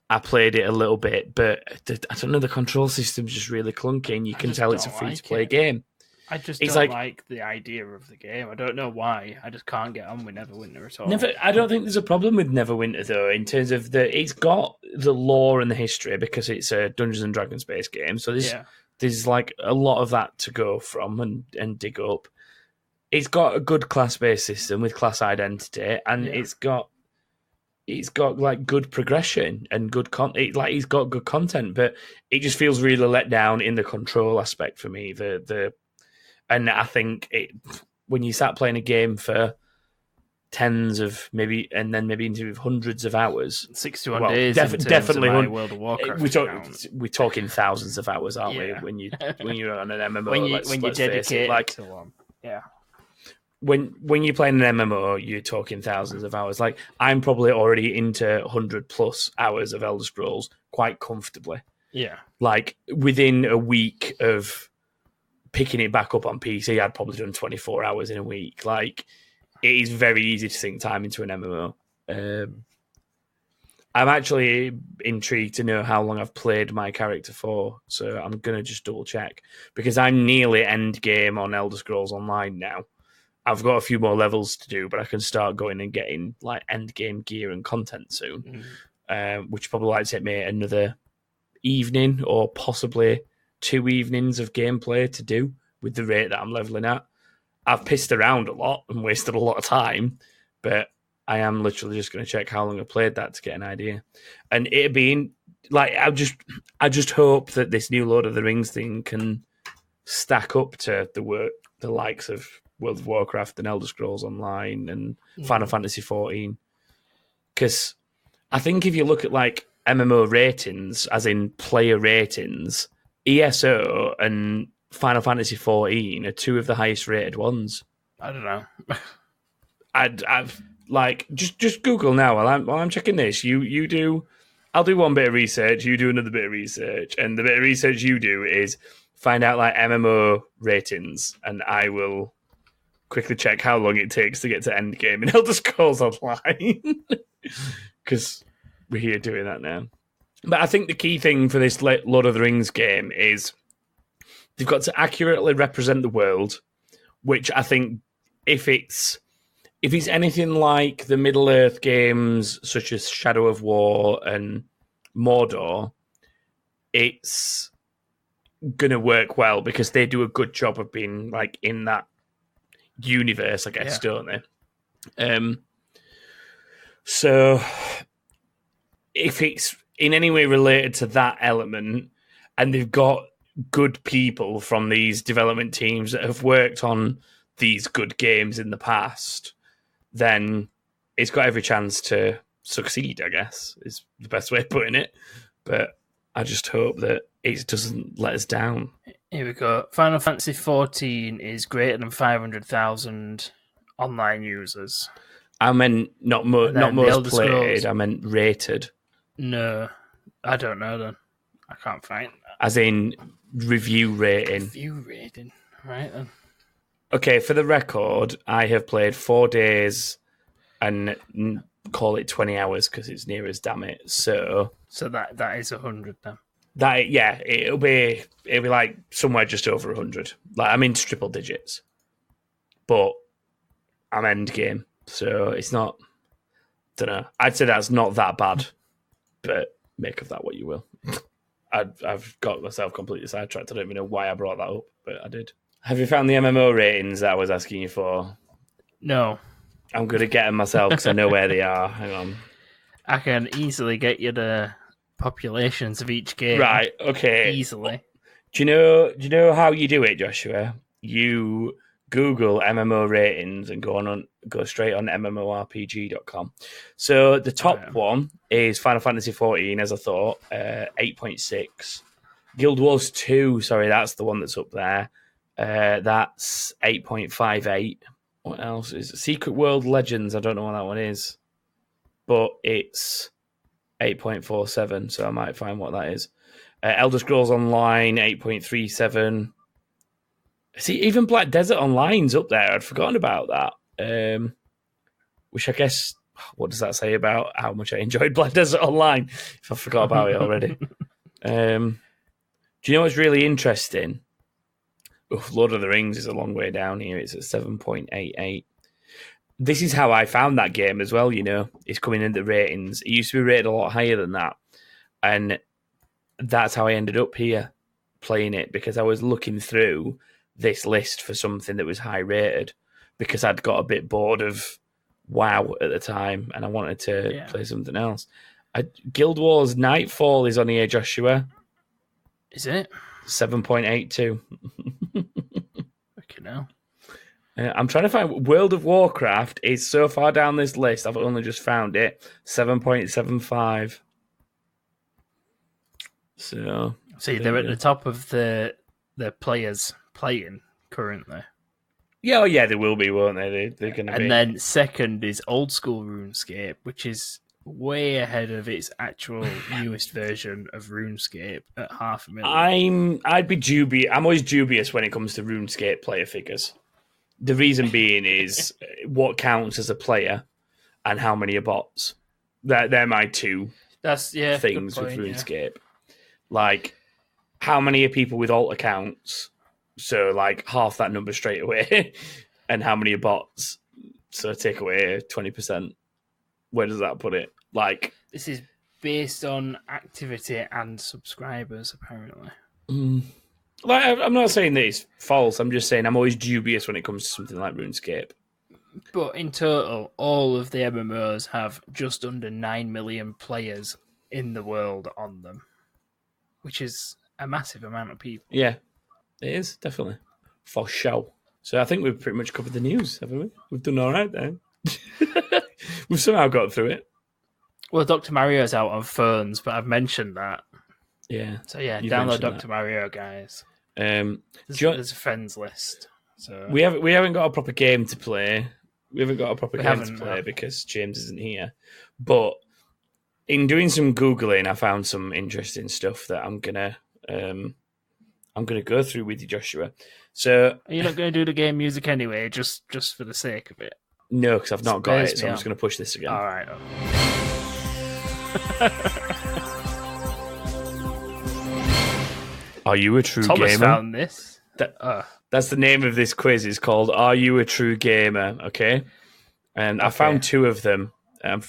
I played it a little bit, but I don't know, the control system's just really clunky, and you can tell it's a free-to-play game. I just don't like the idea of the game. I don't know why. I just can't get on with Neverwinter at all. I don't think there's a problem with Neverwinter, though, in terms of it's got the lore and the history, because it's a Dungeons and Dragons based game. So there's like a lot of that to go from and dig up. It's got a good class-based system with class identity, and it's got like good progression and good content. Like, he's got good content, but it just feels really let down in the control aspect for me. And I think when you start playing a game for tens of maybe into hundreds of hours, 61 days, definitely World of Warcraft. We're talking thousands of hours, aren't we? When you're on an MMO, when you dedicate to one, When you're playing an MMO, you're talking thousands of hours. Like, I'm probably already into 100 plus hours of Elder Scrolls quite comfortably. Yeah. Like, within a week of picking it back up on PC, I'd probably done 24 hours in a week. Like, it is very easy to sink time into an MMO. I'm actually intrigued to know how long I've played my character for, so I'm going to just double check, because I'm nearly end game on Elder Scrolls Online now. I've got a few more levels to do, but I can start going and getting like end game gear and content soon, which probably might take me another evening or possibly 2 evenings of gameplay to do with the rate that I'm leveling at. I've pissed around a lot and wasted a lot of time, but I am literally just going to check how long I played that to get an idea. And it being like, I just hope that this new Lord of the Rings thing can stack up to the likes of World of Warcraft and Elder Scrolls Online and Final Fantasy 14. Because I think if you look at like MMO ratings, as in player ratings, ESO and Final Fantasy 14 are two of the highest rated ones. I don't know. I've like just Google now while I'm checking this. You do. I'll do one bit of research. You do another bit of research, and the bit of research you do is find out like MMO ratings, and I will quickly check how long it takes to get to end game in Elder Scrolls Online, because we're here doing that now. But I think the key thing for this Lord of the Rings game is they've got to accurately represent the world, which I think if it's anything like the Middle-earth games such as Shadow of War and Mordor, it's going to work well, because they do a good job of being like in that universe, I guess, don't they? So if it's in any way related to that element, and they've got good people from these development teams that have worked on these good games in the past, then it's got every chance to succeed, I guess, is the best way of putting it. But I just hope that it doesn't let us down. Here we go. Final Fantasy XIV is greater than 500,000 online users. I meant not most played, Scrolls... I meant rated. No, I don't know then. I can't find that. As in review rating. Review rating. Right then. Okay, for the record, I have played 4 days and call it 20 hours because it's near as damn it. So that is 100 then. It'll be like somewhere just over 100. Like I'm in triple digits, but I'm end game, so it's not. Don't know. I'd say that's not that bad, but make of that what you will. I've got myself completely sidetracked. I don't even know why I brought that up, but I did. Have you found the MMO ratings that I was asking you for? No. I'm going to get them myself because I know where they are. Hang on. I can easily get you the populations of each game. Right, okay. Easily. Do you know how you do it, Joshua? You Google MMO ratings and go straight on mmorpg.com. So the top one is Final Fantasy XIV, as I thought, 8.6. Guild Wars 2, sorry, that's the one that's up there. That's 8.58. What else is it? Secret World Legends? I don't know what that one is, but it's 8.47, so I might find what that is. Elder Scrolls Online 8.37. See, even Black Desert Online's up there. I'd forgotten about that. Which I guess, what does that say about how much I enjoyed Black Desert Online? If I forgot about it already. Do you know what's really interesting? Lord of the Rings is a long way down here. It's at 7.88. This is how I found that game as well, you know. It's coming in the ratings. It used to be rated a lot higher than that. And that's how I ended up here playing it, because I was looking through this list for something that was high rated because I'd got a bit bored of WoW at the time and I wanted to play something else. Guild Wars Nightfall is on here, Joshua. Is it? 7.82. Okay, now. I'm trying to find World of Warcraft is so far down this list. I've only just found it. 7.75. So see, they're at the top of the players playing currently. Yeah, they will be, won't they? They're going to be. And then second is Old School RuneScape, which is way ahead of its actual newest version of RuneScape at 500,000. I'd be dubious. I'm always dubious when it comes to RuneScape player figures. The reason being is what counts as a player and how many are bots. They're my two things with RuneScape. Yeah. Like, how many are people with alt accounts? So, like, half that number straight away. And how many are bots? So, take away 20%. Where does that put it? Like, this is based on activity and subscribers, apparently. Like, I'm not saying that it's false. I'm just saying I'm always dubious when it comes to something like RuneScape. But in total, all of the MMOs have just under 9 million players in the world on them, which is a massive amount of people. Yeah, it is, definitely. For sure. So I think we've pretty much covered the news, haven't we? We've done all right then. We've somehow got through it. Well, Dr. Mario's out on phones, but I've mentioned that. Yeah. So yeah, download Dr. Mario, guys. There's a friends list. So we haven't got a proper game to play. Because James isn't here. But in doing some Googling, I found some interesting stuff that I'm gonna go through with you, Joshua. So are you not going to do the game music anyway, just for the sake of it? No, because I've not got it, so I'm just going to push this again. All right. Are you a true Thomas gamer? Found this. That's the name of this quiz. It's called "Are You a True Gamer?" Okay, and I found two of them. And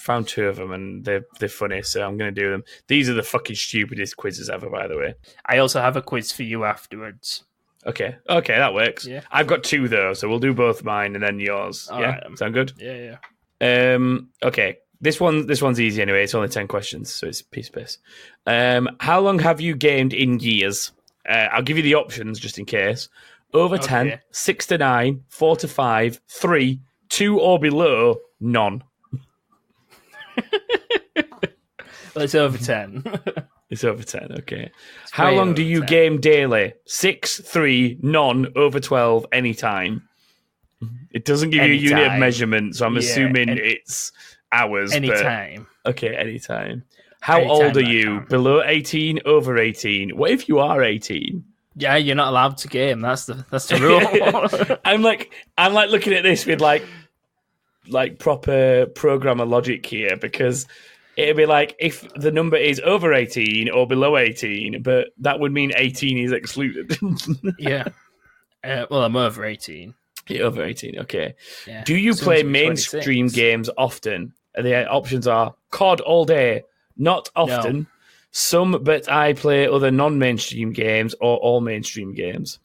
they're funny, so I'm going to do them. These are the fucking stupidest quizzes ever, by the way. I also have a quiz for you afterwards. Okay, that works. Yeah. I've got 2 though, so we'll do both mine and then yours. All yeah, right. Sound good? Yeah. Okay. This one's easy anyway. It's only 10 questions, so it's a piece of piss. How long have you gamed in years? I'll give you the options just in case. Over 10, 6 to 9, 4 to 5, 3, 2 or below, none. Well, it's over 10. It's over 10, okay. How long do you game daily? 6, 3, none, over 12, anytime. It doesn't give you a unit of measurement, so I'm assuming it's hours. Anytime. Okay, anytime. How old are you? Below 18, over 18? What if you are 18? Yeah, you're not allowed to game. That's the rule. I'm like looking at this with like proper programmer logic here, because it'd be like if the number is over 18 or below 18, but that would mean 18 is excluded. Yeah. Well, I'm over 18. You're over 18, okay. Yeah. Do you play mainstream games often? The options are COD all day, not often, No. some, but I play other non-mainstream games, or all mainstream games.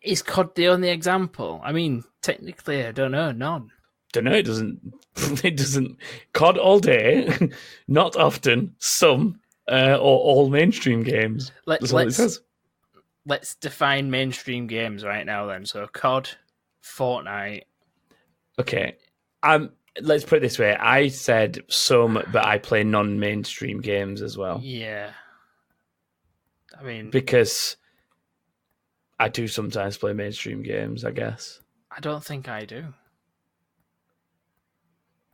Is COD the only example? I mean, technically, I don't know, none. Don't know, it doesn't. COD all day, not often, some, or all mainstream games. That's all it says. Let's define mainstream games right now then. So COD, Fortnite. Okay. Let's put it this way. I said some, but I play non-mainstream games as well. Yeah. I mean... Because I do sometimes play mainstream games, I guess. I don't think I do.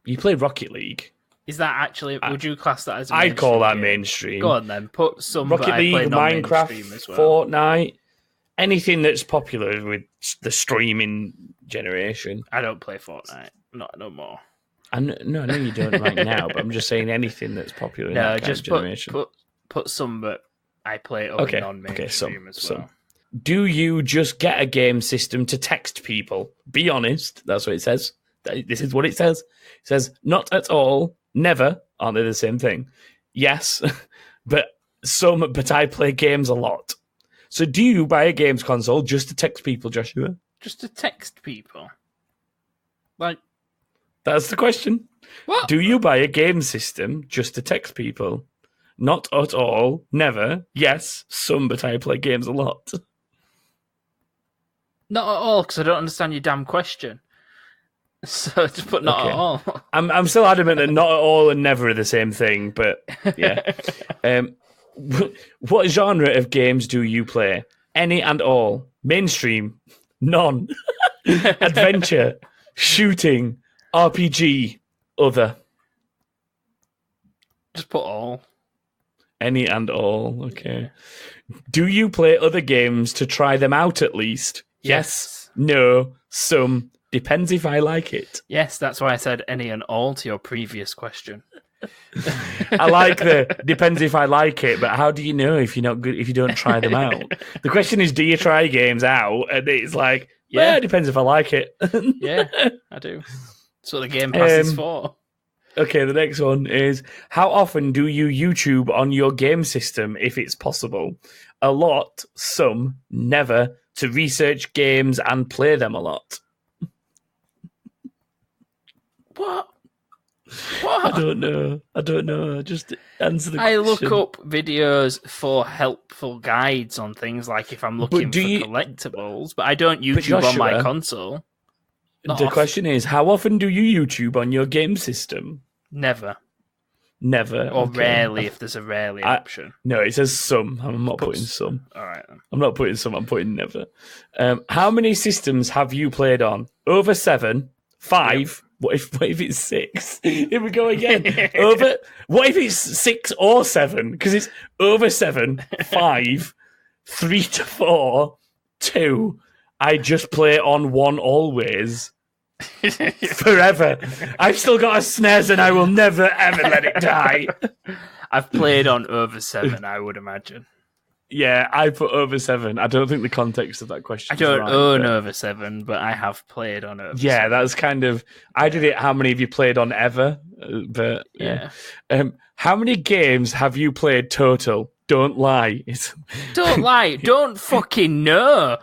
You play Rocket League. Is that actually... Would you class that as a mainstream I'd call that game? mainstream. Go on then. Put some, Rocket League, Minecraft, as well. Fortnite, anything that's popular with the streaming generation. I don't play Fortnite. Not no more. I know you don't right now, but I'm just saying anything that's popular in that kind of generation. Put some, but I play over non-mainstream as well. Some. Do you just get a game system to text people? Be honest. That's what it says. This is what it says. It says, not at all, never. Aren't they the same thing? Yes, but I play games a lot. So do you buy a games console just to text people, Joshua? Just to text people? Like... That's the question. What? Do you buy a game system just to text people? Not at all, never. Yes, some, but I play games a lot. Not at all, because I don't understand your damn question. So just put not at all. I'm still adamant that not at all and never are the same thing, but yeah. What genre of games do you play? Any and all. Mainstream. None. Adventure. Shooting. RPG. Other. Just put all. Any and all. Okay. Do you play other games to try them out at least? Yes. No. Some. Depends if I like it. Yes, that's why I said any and all to your previous question. I like the depends if I like it, but how do you know if you're not good if you don't try them out? The question is, do you try games out? And it's like, yeah, it depends if I like it. Yeah, I do. That's what the Game Pass is for. Okay, the next one is, how often do you YouTube on your game system if it's possible? A lot, some, never, to research games and play them a lot. What? I don't know. Just answer the question. I look up videos for helpful guides on things, like if I'm looking for collectibles, but I don't YouTube on my console. The question is, how often do you YouTube on your game system? Never. Or rarely, if there's a rarely option. No, it says some. I'm not putting some. All right, then. I'm not putting some. I'm putting never. How many systems have you played on? Over 7, 5. Yep. What if it's 6? Here we go again. What if it's 6 or 7? Because it's over 7, 5, 3 to 4, 2. I just play on 1 always. Forever. I've still got a SNES and I will never ever let it die. I've played on over 7, I would imagine. Yeah, I put over 7. I don't think the context of that question I don't right, own over 7, but I have played on over 7. Yeah, that's kind of... I did it, how many have you played on ever? But yeah. How many games have you played total? Don't lie. Don't lie. Don't fucking know.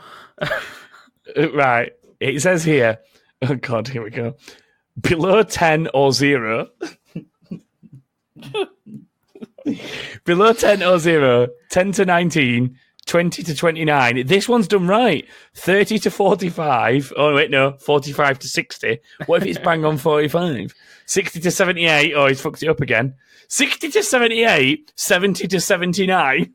Right. It says here, oh God, here we go. Below 10 or 0. Below 10 or 0, 10 to 19, 20 to 29. This one's done right. 30 to 45. Oh, wait, no. 45 to 60. What if it's bang on 45? 60 to 78. Oh, he's fucked it up again. 60 to 78, 70 to 79.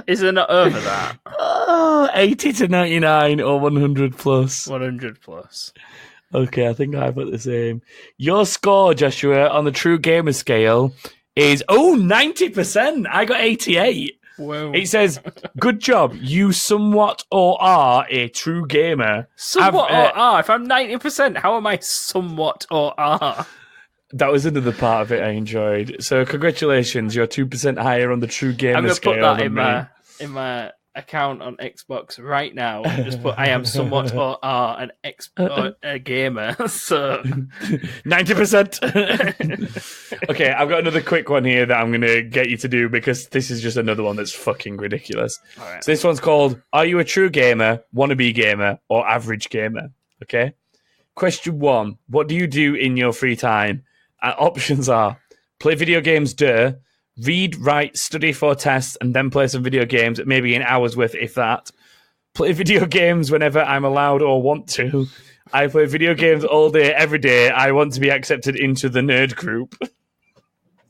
Is it not over that? Oh, 80 to 99 or 100 plus. 100 plus. Okay, I think I put the same. Your score, Joshua, on the True Gamer scale is 90%. I got 88. Whoa. It says, good job. You somewhat or are a true gamer. Somewhat or are? If I'm 90%, how am I somewhat or are? That was another part of it I enjoyed. So congratulations, you're 2% higher on the True Gamer scale. I'm going to put that in my account on Xbox right now. Just put I am somewhat or are a gamer. So 90%. Okay, I've got another quick one here that I'm going to get you to do because this is just another one that's fucking ridiculous. Right. So this one's called, are you a true gamer, wannabe gamer, or average gamer? Okay. Question 1, what do you do in your free time? Options are play video games, read, write, study for tests, and then play some video games, maybe an hour's worth, if that. Play video games whenever I'm allowed or want to. I play video games all day, every day. I want to be accepted into the nerd group.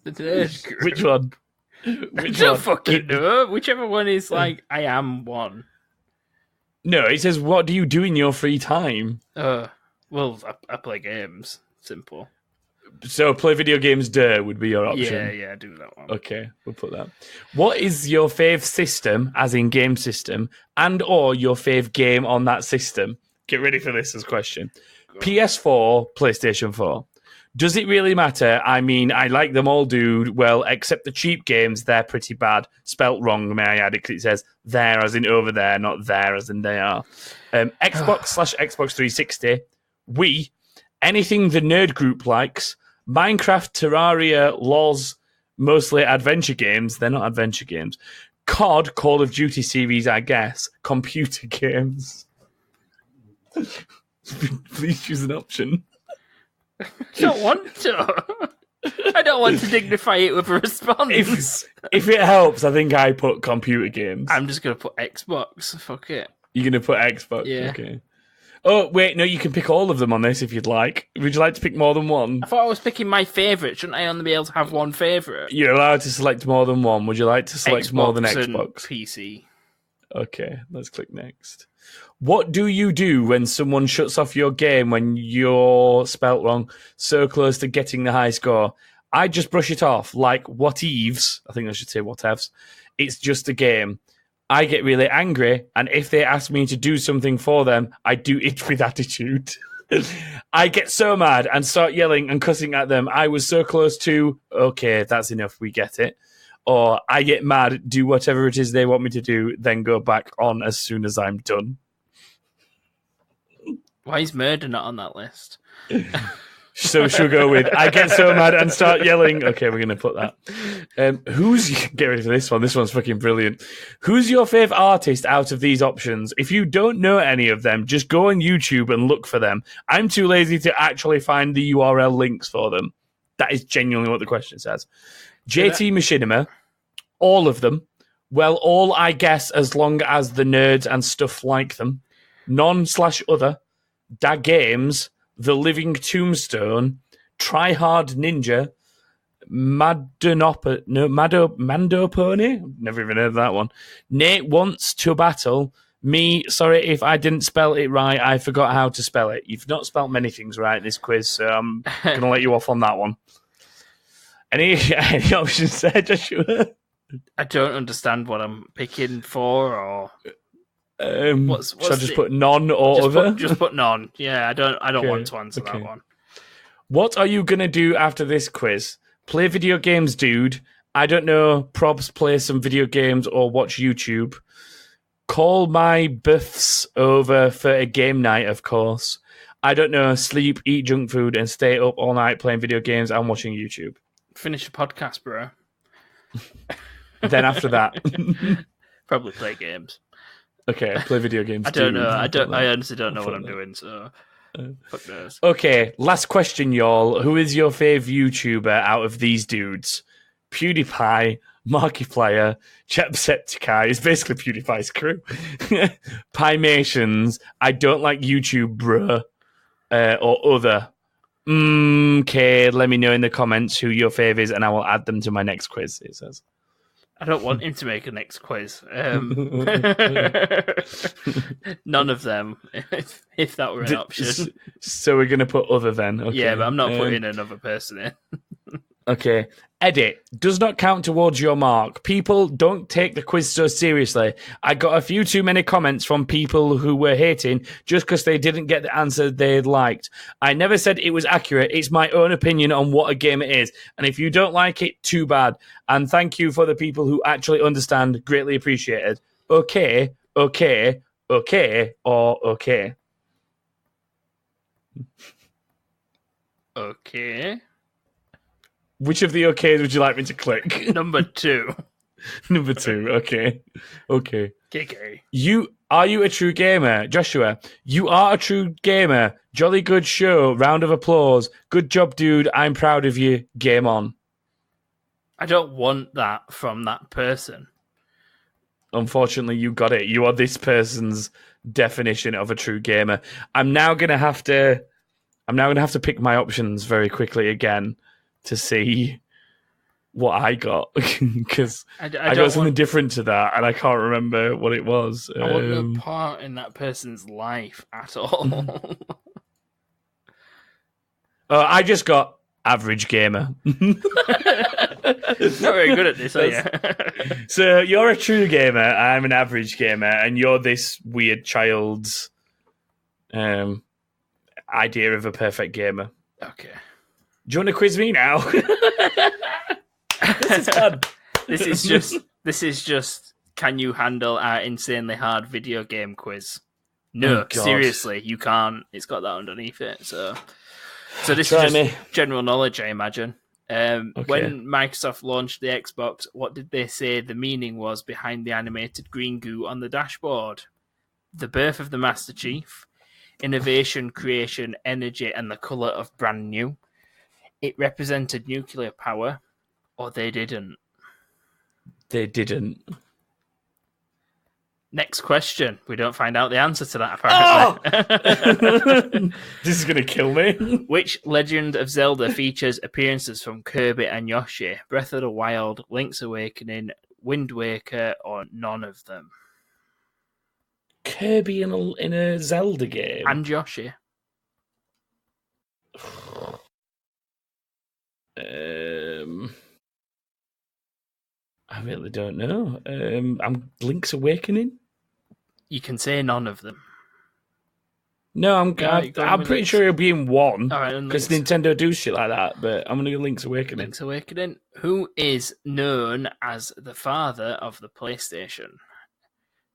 The nerd group? Which one? I don't fucking know. Whichever one is like, I am one. No, it says, what do you do in your free time? Well, I play games. Simple. So play video games, would be your option. Yeah, do that one. Okay, we'll put that. What is your fave system, as in game system, and or your fave game on that system? Get ready for this as question. PS4, PlayStation 4. Does it really matter? I mean, I like them all, dude. Well, except the cheap games, they're pretty bad. Spelt wrong, may I add, because it says there as in over there, not there as in they are. Xbox/Xbox 360. Wii. Anything the nerd group likes. Minecraft, Terraria, LoL, mostly adventure games. They're not adventure games. COD, Call of Duty series, I guess. Computer games. Please choose an option. I don't want to. I don't want to dignify it with a response. If it helps, I think I put computer games. I'm just going to put Xbox. Fuck it. You're going to put Xbox? Yeah. Okay. Oh, wait, no, you can pick all of them on this if you'd like. Would you like to pick more than one? I thought I was picking my favourite. Shouldn't I only be able to have one favourite? You're allowed to select more than one. Would you like to select Xbox more than and Xbox? PC. Okay, let's click next. What do you do when someone shuts off your game when you're spelt wrong, so close to getting the high score? I just brush it off, like whatevs. I think I should say whatevs. It's just a game. I get really angry, and if they ask me to do something for them, I do it with attitude. I get so mad and start yelling and cussing at them. I was so close to, okay, that's enough, we get it. Or I get mad, do whatever it is they want me to do, then go back on as soon as I'm done. Why is murder not on that list? So she'll go with, I get so mad and start yelling. Okay, we're going to put that. Get ready for this one. This one's fucking brilliant. Who's your favourite artist out of these options? If you don't know any of them, just go on YouTube and look for them. I'm too lazy to actually find the URL links for them. That is genuinely what the question says. JT Machinima, all of them. Well, all, I guess, as long as the nerds and stuff like them. Non/other. Da Games. The Living Tombstone, Tryhard Ninja, Mandopony? Never even heard of that one. Nate Wants to Battle. Me, sorry if I didn't spell it right. I forgot how to spell it. You've not spelled many things right in this quiz, so I'm going to let you off on that one. Any options there, Joshua? I don't understand what I'm picking for, or... what's should I just put none or other? Just put none. Yeah, I don't want to answer that one. What are you going to do after this quiz? Play video games, dude. I don't know. Probs, play some video games or watch YouTube. Call my buffs over for a game night, of course. I don't know. Sleep, eat junk food, and stay up all night playing video games and watching YouTube. Finish the podcast, bro. Then after that... Probably play games. Okay, play video games. I don't know. I honestly don't know what I'm doing. So, fuck knows. Okay, last question, y'all. Who is your fave YouTuber out of these dudes? PewDiePie, Markiplier, Jacksepticeye is basically PewDiePie's crew. Pymations, I don't like YouTube, bruh, or other. Okay, let me know in the comments who your fave is, and I will add them to my next quiz, it says. I don't want him to make a next quiz. None of them, if that were an option. So we're going to put other then. Okay. Yeah, but I'm not putting another person in. Okay. Edit. Does not count towards your mark. People, don't take the quiz so seriously. I got a few too many comments from people who were hating just because they didn't get the answer they liked. I never said it was accurate. It's my own opinion on what a game it is. And if you don't like it, too bad. And thank you for the people who actually understand. Greatly appreciated. Okay, okay, okay, or okay. Okay. Which of the okays would you like me to click? Number 2. Number 2, okay. Okay. KK. Are you a true gamer? Joshua, you are a true gamer. Jolly good show. Round of applause. Good job, dude. I'm proud of you. Game on. I don't want that from that person. Unfortunately, you got it. You are this person's definition of a true gamer. I'm now gonna have to pick my options very quickly again to see what I got, because I got something different to that, and I can't remember what it was. I want no part in that person's life at all. I just got average gamer. Not very good at this, are you? So you're a true gamer, I'm an average gamer, and you're this weird child's idea of a perfect gamer. Okay. Do you want to quiz me now? This is fun. This is just. Can you handle our insanely hard video game quiz? No, seriously, you can't. It's got that underneath it. So this is just general knowledge, I imagine. Okay. When Microsoft launched the Xbox, what did they say the meaning was behind the animated green goo on the dashboard? The birth of the Master Chief, innovation, creation, energy, and the color of brand new. It represented nuclear power, or they didn't. They didn't. Next question. We don't find out the answer to that, apparently. Oh! This is going to kill me. Which Legend of Zelda features appearances from Kirby and Yoshi? Breath of the Wild, Link's Awakening, Wind Waker, or none of them? Kirby in a Zelda game? And Yoshi. I really don't know. I'm Link's Awakening. You can say none of them. No, I'm pretty sure it'll be in one. All right, because Nintendo do shit like that. But I'm gonna go Link's Awakening. Link's Awakening. Who is known as the father of the PlayStation?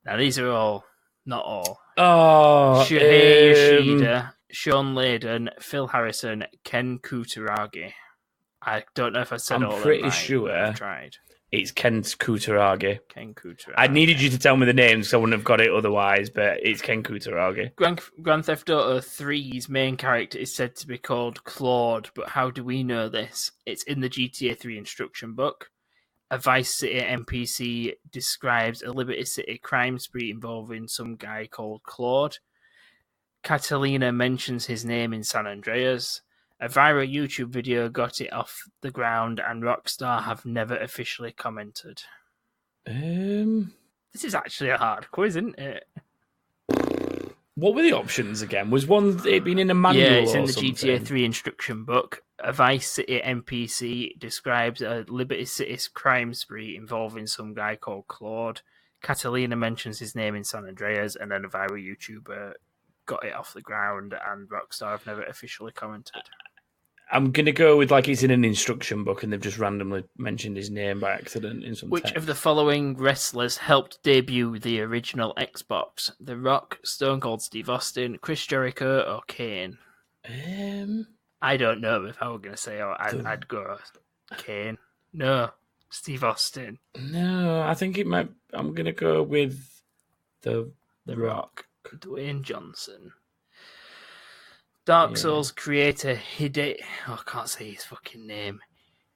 Now these are all, not all. Oh, Shuhei Yoshida, Sean Layden, Phil Harrison, Ken Kutaragi. I don't know if I said all of them. I'm pretty sure I've tried. It's Ken Kutaragi. Ken Kutaragi. I needed you to tell me the names, so I wouldn't have got it otherwise, but it's Ken Kutaragi. Grand Theft Auto 3's main character is said to be called Claude, but how do we know this? It's in the GTA 3 instruction book. A Vice City NPC describes a Liberty City crime spree involving some guy called Claude. Catalina mentions his name in San Andreas. A viral YouTube video got it off the ground, and Rockstar have never officially commented. This is actually a hard quiz, isn't it? What were the options again? Was one it been in a manual? Yeah, it's in the something? GTA 3 instruction book. A Vice City NPC describes a Liberty City crime spree involving some guy called Claude. Catalina mentions his name in San Andreas, and then a viral YouTuber got it off the ground, and Rockstar have never officially commented. I'm going to go with like it's in an instruction book and they've just randomly mentioned his name by accident in some Which text. of the following wrestlers helped debut the original Xbox? The Rock, Stone Cold Steve Austin, Chris Jericho, or Kane? I don't know if I were going to say I'd go Kane. No, Steve Austin. No, I think it might. I'm gonna go with the Rock. Dwayne Johnson. Dark Souls creator I can't say his fucking name.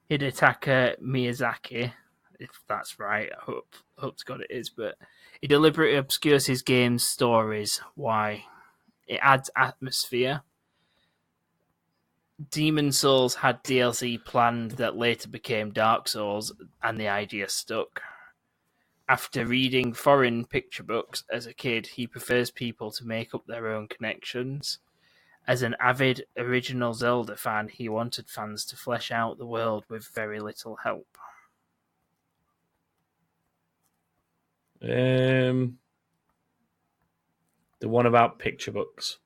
Hidetaka Miyazaki, if that's right. I hope to God it is, but he deliberately obscures his game's stories. Why? It adds atmosphere. Demon Souls had DLC planned that later became Dark Souls, and the idea stuck. After reading foreign picture books as a kid, he prefers people to make up their own connections. As an avid original Zelda fan, he wanted fans to flesh out the world with very little help. The one about picture books.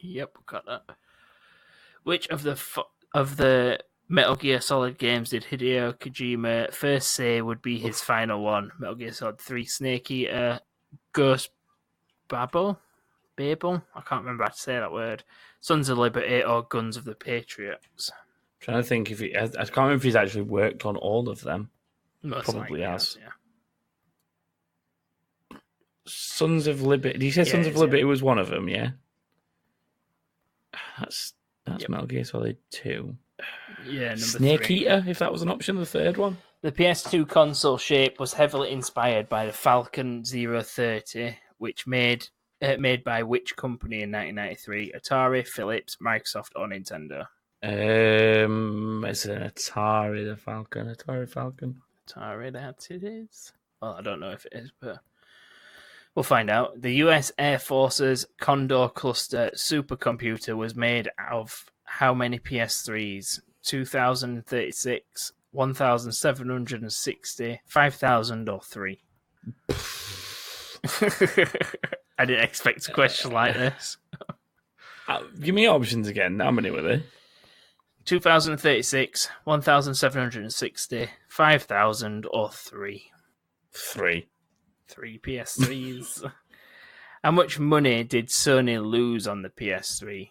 Yep, got that. Which of the Metal Gear Solid games did Hideo Kojima first say would be his final one? Metal Gear Solid 3, Snake Eater, Ghost Babel? I can't remember how to say that word. Sons of Liberty or Guns of the Patriots? I'm trying to think I can't remember if he's actually worked on all of them. Most Probably likely has. Yeah. Sons of Liberty. Did you say Sons of Liberty was one of them? Yeah. That's Metal Gear Solid 2. Yeah, number Snake 3. Eater, if that was an option, the third one. The PS2 console shape was heavily inspired by the Falcon 030, which made by which company in 1993? Atari, Philips, Microsoft, or Nintendo? It's an Atari, the Falcon. Atari Falcon. Atari, that it is. Well, I don't know if it is, but we'll find out. The US Air Force's Condor Cluster supercomputer was made out of how many PS3s? 2,036, 1,760, 5,000, or 3? I didn't expect a question like this. Give me options again. How many were there? 2,036, 1,760, 5,000, or 3? 3. 3 PS3s. How much money did Sony lose on the PS3?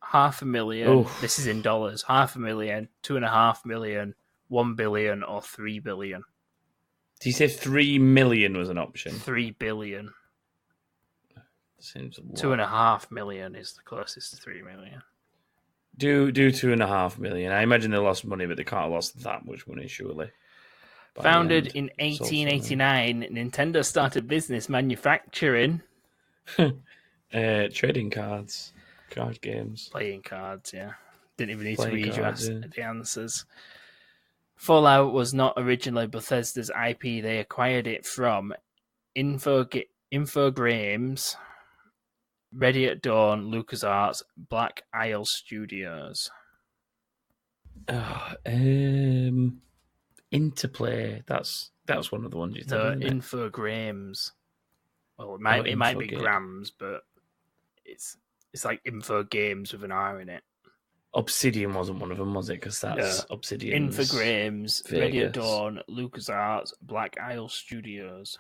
$500,000. Oof. This is in dollars. $500,000, $2.5 million, $1 billion, or $3 billion? Did you say 3 million was an option? $3 billion. Seems a lot. $2.5 million is the closest to $3 million. Do 2.5 million. I imagine they lost money, but they can't have lost that much money, surely. Founded in 1889, Nintendo started business manufacturing trading cards, card games, playing cards. Yeah, didn't even need Playing to read cards, you the answers. Fallout was not originally Bethesda's IP. They acquired it from Infogrames, Ready at Dawn, LucasArts, Black Isle Studios. Interplay. That's one of the ones you said. Infogrames. Well, it might be grams, but it's like Info Games with an R in it. Obsidian wasn't one of them, was it? Because that's Obsidian. Infogrames, Ready at Dawn, LucasArts, Black Isle Studios.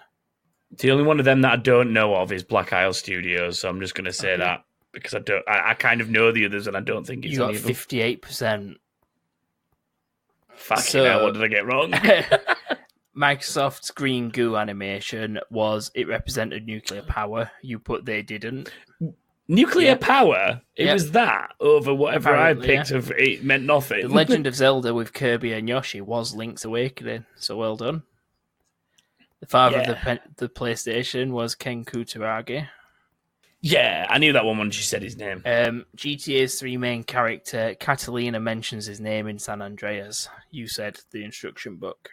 The only one of them that I don't know of is Black Isle Studios, so I'm just going to say that because I kind of know the others, and I don't think it's you got any of them. 58%. Fucking hell, what did I get wrong? Microsoft's green goo animation it represented nuclear power. You put they didn't. Nuclear power? It was that over whatever apparently, I picked of it meant nothing. The Legend of Zelda with Kirby and Yoshi was Link's Awakening, so well done. The father of the PlayStation was Ken Kutaragi. Yeah, I knew that one when she said his name. GTA's 3 main character, Catalina, mentions his name in San Andreas. You said the instruction book.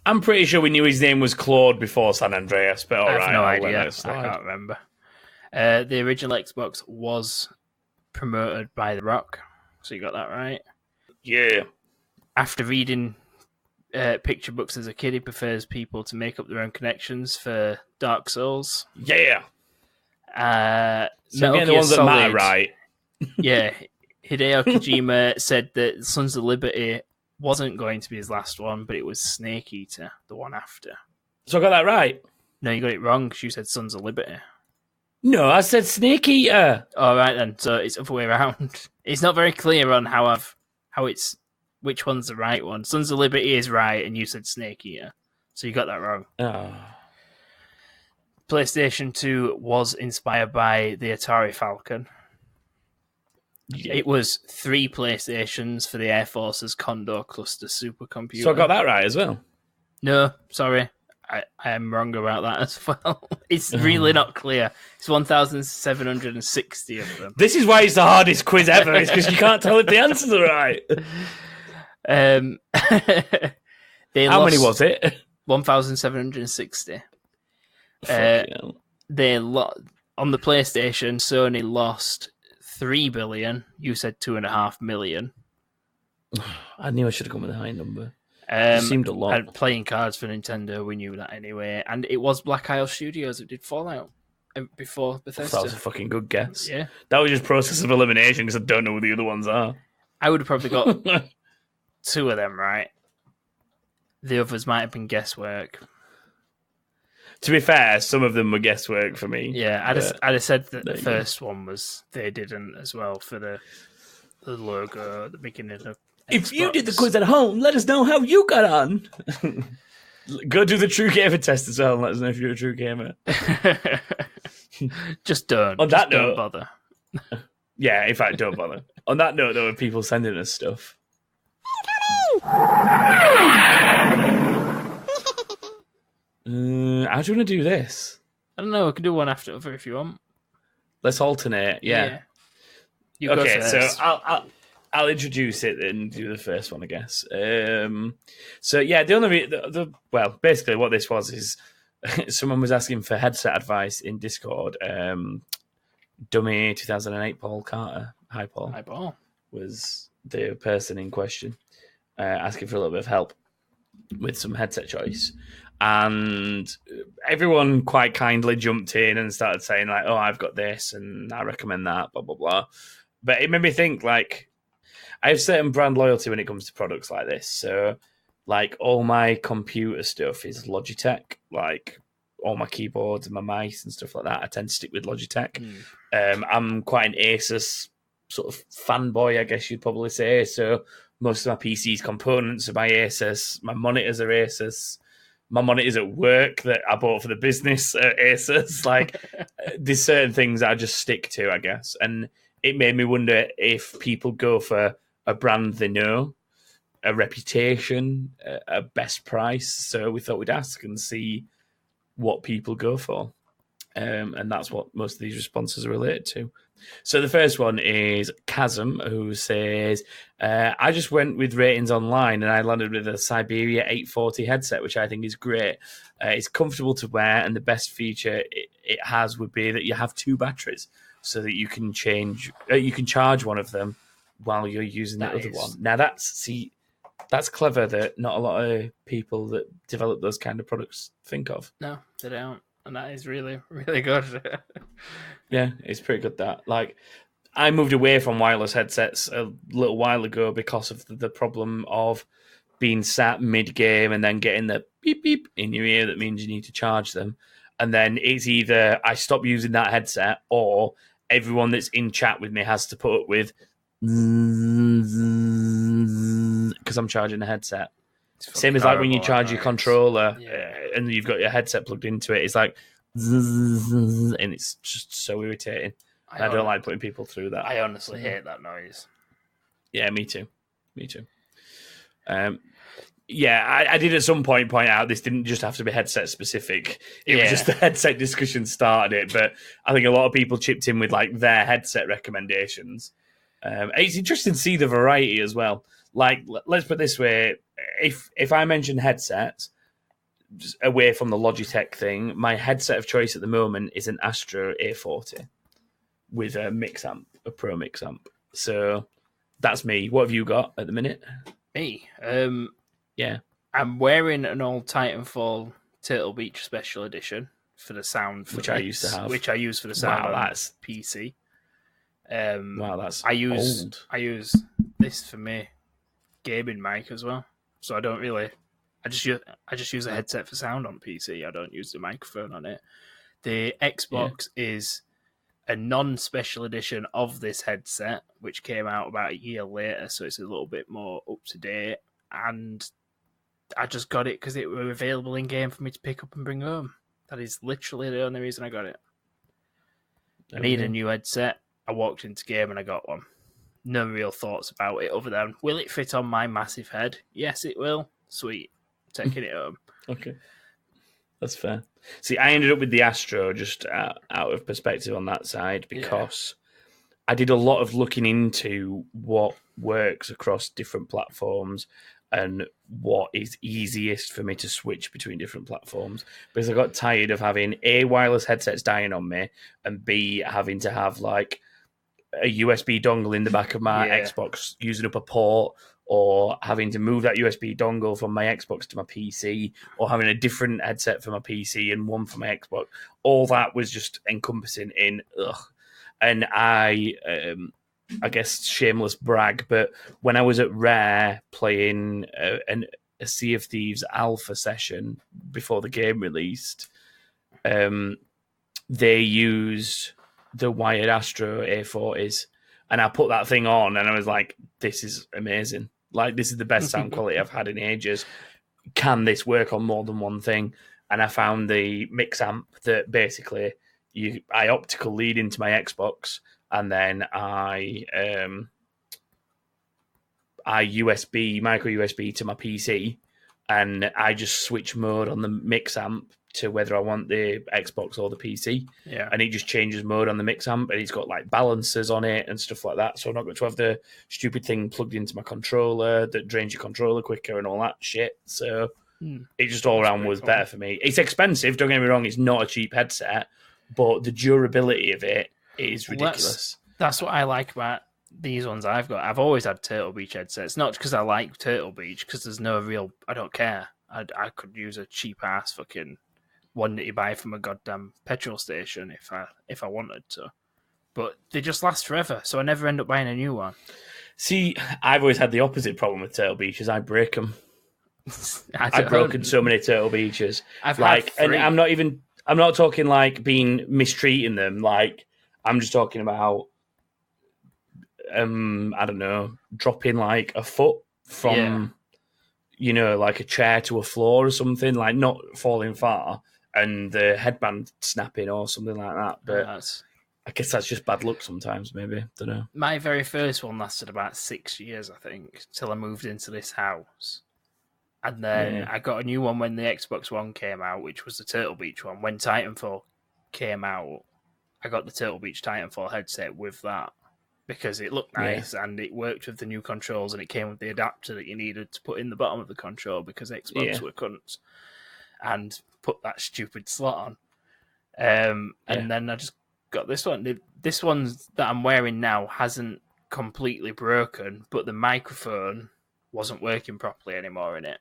I'm pretty sure we knew his name was Claude before San Andreas, but all right. I have no idea. I can't remember. The original Xbox was promoted by The Rock, so you got that right. Yeah. After reading picture books as a kid, he prefers people to make up their own connections for Dark Souls. Yeah. So again, the ones that matter, right? Yeah. Hideo Kojima said that Sons of Liberty wasn't going to be his last one, but it was Snake Eater, the one after. So I got that right? No, you got it wrong because you said Sons of Liberty. No, I said Snake Eater. All right then, so it's the other way around. It's not very clear on how it's which one's the right one. Sons of Liberty is right, and you said Snake Eater. So you got that wrong. Oh. PlayStation 2 was inspired by the Atari Falcon. Yeah. It was 3 PlayStations for the Air Force's Condor cluster supercomputer. So I got that right as well. No, sorry. I am wrong about that as well. It's really not clear. It's 1,760 of them. This is why it's the hardest quiz ever, is because you can't tell if the answers are right. How many was it? 1,760. On the PlayStation, Sony lost 3 billion. You said 2.5 million. I knew I should have gone with a high number. It seemed a lot. And playing cards for Nintendo, we knew that anyway. And it was Black Isle Studios that did Fallout before Bethesda. That was a fucking good guess. Yeah. That was just process of elimination because I don't know who the other ones are. I would have probably got 2 of them right. The others might have been guesswork. To be fair, some of them were guesswork for me. Yeah, I'd have said that the first one was they didn't as well for the logo at the beginning of If you did the quiz at home, let us know how you got on. Go do the True Gamer test as well and let us know if you're a true gamer. Just don't. On that don't note, bother. Yeah, in fact, don't bother. On that note, though, of people sending us stuff. How do you want to do this? I don't know. I can do one after other if you want. Let's alternate. Yeah. You go okay, first. so I'll introduce it and do the first one, I guess. So yeah, the only well, basically what this was is someone was asking for headset advice in Discord. Dummy 2008 Paul Carter, hi Paul, was the person in question, asking for a little bit of help with some headset choice. And everyone quite kindly jumped in and started saying like, "Oh, I've got this, and I recommend that." Blah blah blah. But it made me think like I have certain brand loyalty when it comes to products like this. So, like all my computer stuff is Logitech. Like all my keyboards and my mice and stuff like that, I tend to stick with Logitech. I'm quite an Asus sort of fanboy, I guess you'd probably say. So most of my PC's components are by Asus. My monitors are Asus. My monitors at work that I bought for the business are Asus. Like, there's certain things I just stick to, I guess. And it made me wonder if people go for a brand they know, a reputation, a best price. So we thought we'd ask and see what people go for. And that's what most of these responses are related to. So the first one is Chasm, who says, I just went with ratings online and I landed with a Siberia 840 headset, which I think is great. It's comfortable to wear, and the best feature it has would be that you have 2 batteries so that you can charge one of them while you're using the other one. Now that's clever that not a lot of people that develop those kind of products think of. No, they don't. And that is really, really good. Yeah, it's pretty good that. Like, I moved away from wireless headsets a little while ago because of the problem of being sat mid-game and then getting the beep beep in your ear that means you need to charge them. And then it's either I stop using that headset or everyone that's in chat with me has to put up with because I'm charging a headset. Same as like when you charge your controller and you've got your headset plugged into it. It's like, and it's just so irritating. I don't like putting people through that. I honestly hate that noise. Yeah, me too. Yeah, I did at some point out this didn't just have to be headset specific. It was just the headset discussion started it. But I think a lot of people chipped in with like their headset recommendations. It's interesting to see the variety as well. Like, let's put it this way. If I mention headsets, away from the Logitech thing, my headset of choice at the moment is an Astro A40 with a mix amp, a Pro mix amp. So that's me. What have you got at the minute? Me? Yeah. I'm wearing an old Titanfall Turtle Beach Special Edition for the sound. Which I used to have. Which I use for the sound on that's PC. Wow, that's old. I use this for me gaming mic as well. So I don't really... I just use a headset for sound on PC. I don't use the microphone on it. The Xbox is a non-special edition of this headset, which came out about a year later, so it's a little bit more up to date. And I just got it because it was available in game for me to pick up and bring home. That is literally the only reason I got it. I need a new headset. I walked into game and I got one. No real thoughts about it other than, will it fit on my massive head? Yes, it will. Sweet. Taking it home. Okay. That's fair. See, I ended up with the Astro just out of perspective on that side because I did a lot of looking into what works across different platforms and what is easiest for me to switch between different platforms, because I got tired of having A, wireless headsets dying on me, and B, having to have like a USB dongle in the back of my Xbox using up a port, or having to move that USB dongle from my Xbox to my PC, or having a different headset for my PC and one for my Xbox. All that was just encompassing in ugh. And I guess shameless brag, but when I was at Rare playing a Sea of Thieves alpha session before the game released, they used the wired Astro A40s, and I put that thing on and I was like, this is amazing. Like, this is the best sound quality I've had in ages. Can this work on more than one thing? And I found the mix amp that basically I optical lead into my Xbox, and then I micro USB to my PC, and I just switch mode on the mix amp to whether I want the Xbox or the PC. Yeah. And it just changes mode on the mix amp, and it's got like balancers on it and stuff like that. So I'm not going to have the stupid thing plugged into my controller that drains your controller quicker and all that shit. So it just all around was better for me. It's expensive, don't get me wrong, it's not a cheap headset, but the durability of it is ridiculous. That's what I like about these ones I've got. I've always had Turtle Beach headsets, not because I like Turtle Beach, because there's no real, I don't care. I could use a cheap ass fucking one that you buy from a goddamn petrol station if I wanted to. But they just last forever, so I never end up buying a new one. See, I've always had the opposite problem with Turtle Beaches. I break them. I've broken so many Turtle Beaches. I've had 3. And I'm not talking like being mistreating them. Like, I'm just talking about, I don't know, dropping like a foot from, like a chair to a floor or something, like not falling far, and the headband snapping or something like that. But I guess that's just bad luck sometimes, maybe. Don't know. My very first one lasted about 6 years, I think, till I moved into this house. And then I got a new one when the Xbox One came out, which was the Turtle Beach one. When Titanfall came out, I got the Turtle Beach Titanfall headset with that because it looked nice and it worked with the new controls, and it came with the adapter that you needed to put in the bottom of the control because Xbox were cunts, and put that stupid slot on. And then I just got this one. This one that I'm wearing now hasn't completely broken, but the microphone wasn't working properly anymore in it.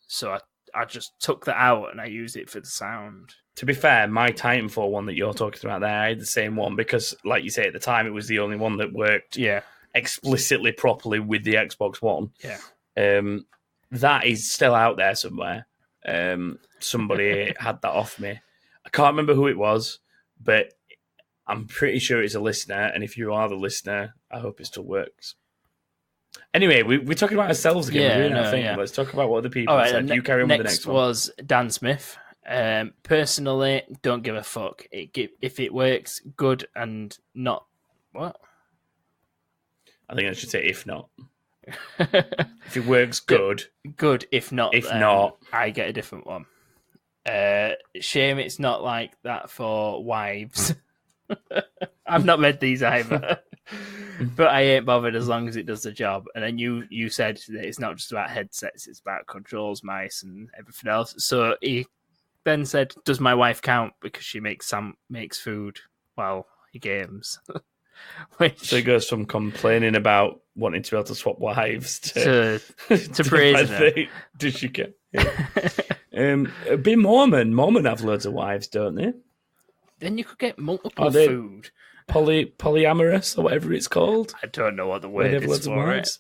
So I just took that out and I used it for the sound. To be fair, my Titanfall one that you're talking about there, I had the same one because, like you say, at the time it was the only one that worked explicitly properly with the Xbox One. Yeah. That is still out there somewhere. Somebody had that off me. I can't remember who it was, but I'm pretty sure it's a listener. And if you are the listener, I hope it still works. Anyway, we're talking about ourselves again. Let's talk about what other people said. You carry on with the next one. Next was Dan Smith. Personally, don't give a fuck. If it works, good, and not... What? I think I should say if not. If it works, good. Good, if not, if not, I get a different one. Shame it's not like that for wives. I've not read these either. But I ain't bothered as long as it does the job. And then you said that it's not just about headsets, it's about controls, mice, and everything else. So he then said, does my wife count? Because she makes food while he games. So it goes from complaining about wanting to be able to swap wives to praising her. Does she get? Yeah. Be Mormon. Mormon have loads of wives, don't they? Then you could get multiple food. Polyamorous or whatever it's called. I don't know what the word is for it.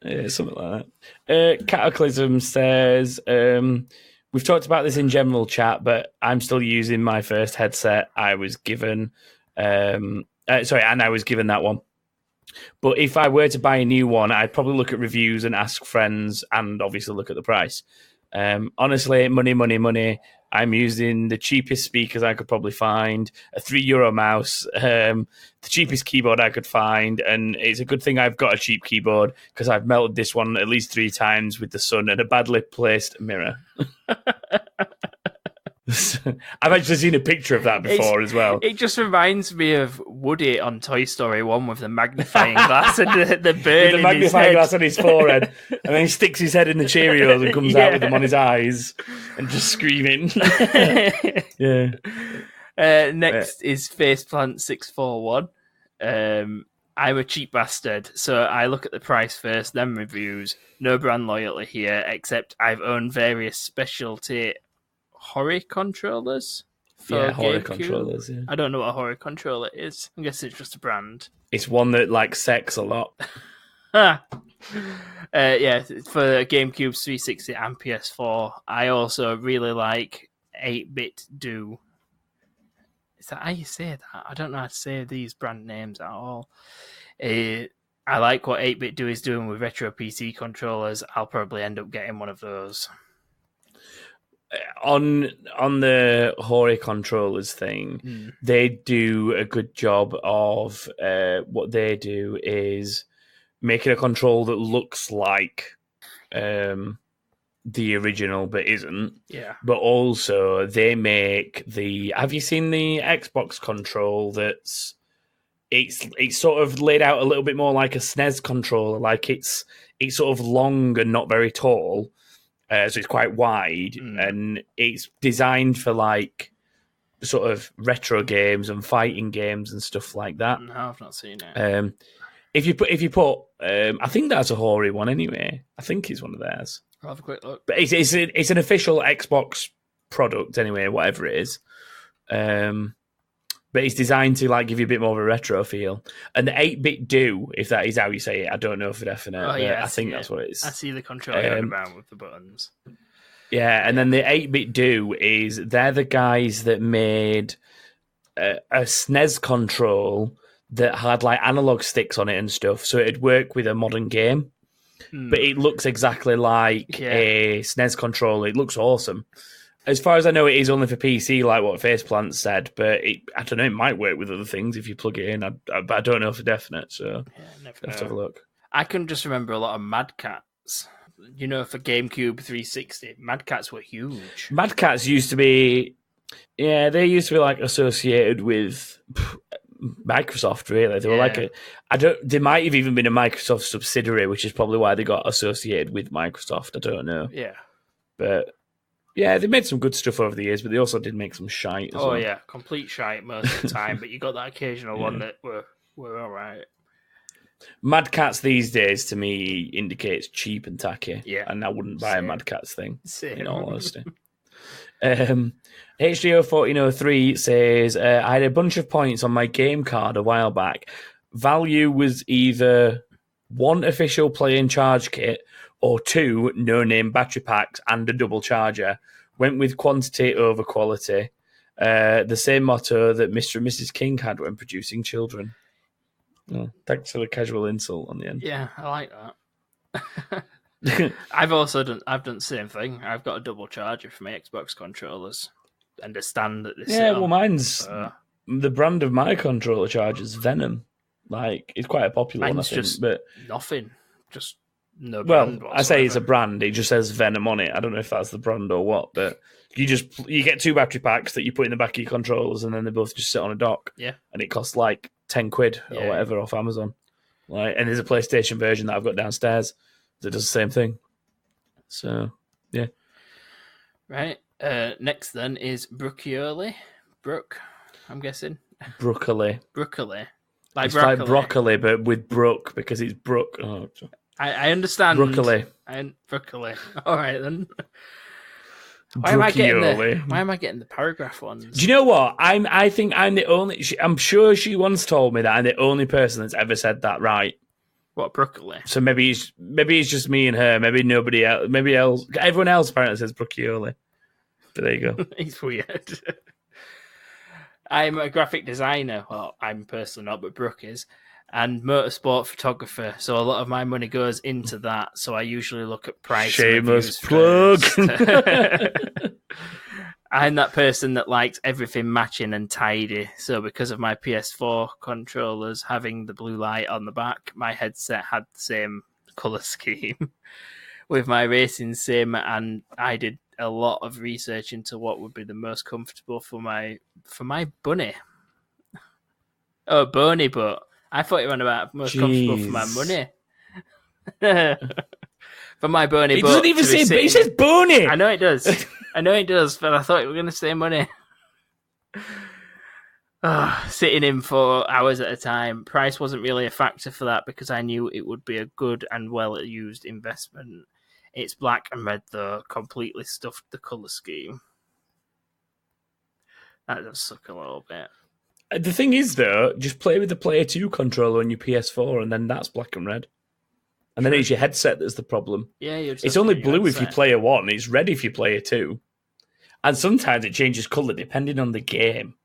Yeah, something like that. Cataclysm says, we've talked about this in general chat, but I'm still using my first headset I was given And I was given that one. But if I were to buy a new one, I'd probably look at reviews and ask friends, and obviously look at the price. Honestly, money. I'm using the cheapest speakers I could probably find, a €3 mouse, the cheapest keyboard I could find, and it's a good thing I've got a cheap keyboard because I've melted this one at least 3 times with the sun and a badly placed mirror. I've actually seen a picture of that before as well. It just reminds me of Woody on Toy Story 1 with the magnifying glass and the bird with the magnifying glass on his forehead, and then he sticks his head in the Cheerios and comes out with them on his eyes and just screaming. Yeah. Next is Faceplant 641. I'm a cheap bastard, so I look at the price first, then reviews. No brand loyalty here, except I've owned various specialty Hori controllers for Hori GameCube. controllers. Yeah. I don't know what a Hori controller is. I guess it's just a brand. It's one that likes sex a lot. For GameCube 360 and PS4. I also really like 8-Bit Do. Is that how you say that? I don't know how to say these brand names at all. I like what 8-Bit Do is doing with retro PC controllers. I'll probably end up getting one of those. On the Hori controllers thing, they do a good job of what they do is making a control that looks like the original but isn't. Yeah. But also they make have you seen the Xbox control that's it's sort of laid out a little bit more like a SNES controller, like it's sort of long and not very tall. So it's quite wide, and it's designed for like sort of retro games and fighting games and stuff like that. No, I've not seen it. If you put, I think that's a Hori one anyway. I think it's one of theirs. I'll have a quick look. But it's an official Xbox product anyway, whatever it is. But it's designed to like give you a bit more of a retro feel. And the 8-Bit Do, if that is how you say it, I don't know for definite. Oh, yeah, I think that's what it is. I see the controller around with the buttons. Yeah, and then the 8-Bit Do they're the guys that made a SNES control that had like analog sticks on it and stuff, so it'd work with a modern game. But it looks exactly like a SNES controller. It looks awesome. As far as I know, it is only for PC, like what Faceplant said, but I don't know, it might work with other things if you plug it in, but I don't know for definite, so have to have a look. I can just remember a lot of Mad Cats. You know, for GameCube 360, Mad Cats were huge. Mad Cats used to be, they used to be like associated with Microsoft, really. They were like they might have even been a Microsoft subsidiary, which is probably why they got associated with Microsoft. I don't know. Yeah. But yeah, they made some good stuff over the years, but they also did make some shite as well. Oh, yeah, complete shite most of the time, but you got that occasional one that were all right. Mad Cats these days, to me, indicates cheap and tacky. Yeah. And I wouldn't buy a Mad Cats thing, in all honesty. HDO1403 says, I had a bunch of points on my game card a while back. Value was either 1 official play-in charge kit or 2 no-name battery packs and a double charger. Went with quantity over quality. The same motto that Mr. and Mrs. King had when producing children. Oh, thanks for the casual insult on the end. Yeah, I like that. I've done the same thing. I've got a double charger for my Xbox controllers and a stand that they sit on. Mine's the brand of my controller charger is Venom. Like, it's quite a popular one, I think. Just but nothing. Just no brand whatsoever. I say it's a brand. It just says Venom on it. I don't know if that's the brand or what, but you get 2 battery packs that you put in the back of your controllers, and then they both just sit on a dock. Yeah, and it costs like £10 or whatever off Amazon. Like, and there's a PlayStation version that I've got downstairs that does the same thing. So, yeah. Right. Next then is Brookioli. Brook, I'm guessing. Broccoli. Like it's broccoli. Like broccoli, but with Brook, because it's Brook. Oh, I understand. Broccoli. Broccoli. All right, then. Why am I getting the paragraph ones? Do you know what? I think I'm the only... I'm sure she once told me that I'm the only person that's ever said that right. What, broccoli? So maybe it's just me and her. Maybe nobody else. Maybe else. Everyone else apparently says brocchioli. But there you go. It's weird. I'm a graphic designer. Well, I'm personally not, but Brooke is. And motorsport photographer. So a lot of my money goes into that. So I usually look at price. Shameless plug. I'm that person that likes everything matching and tidy. So because of my PS4 controllers having the blue light on the back, my headset had the same colour scheme with my racing sim, and I did a lot of research into what would be the most comfortable for my bunny. Oh, Boney, but I thought you were on about most comfortable for my money. For my Boney, it doesn't even say, but it says Boney. I know it does. But I thought you were going to say money. Sitting in for hours at a time. Price wasn't really a factor for that because I knew it would be a good and well-used investment. It's black and red, though. Completely stuffed the colour scheme. That does suck a little bit. The thing is, though, just play with the Player 2 controller on your PS4, and then that's black and red. And then it's your headset that's the problem. Yeah, it's only blue if you Player 1, it's red if you Player 2. And sometimes it changes colour depending on the game.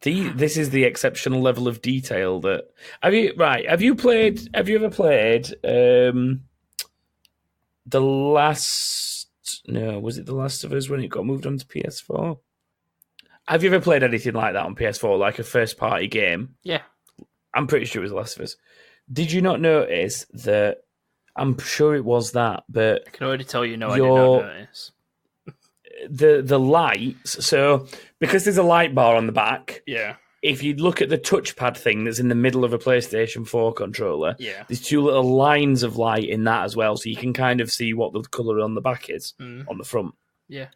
This is the exceptional level of detail that... Have you ever played The Last... No, was it The Last of Us when it got moved on to PS4? Have you ever played anything like that on PS4, like a first-party game? Yeah. I'm pretty sure it was The Last of Us. Did you not notice that... I'm sure it was that, but... I can already tell you, no, I did not notice. The lights, so because there's a light bar on the back, yeah. If you look at the touchpad thing that's in the middle of a PlayStation 4 controller, yeah. There's two little lines of light in that as well, so you can kind of see what the colour on the back is on the front. Yeah.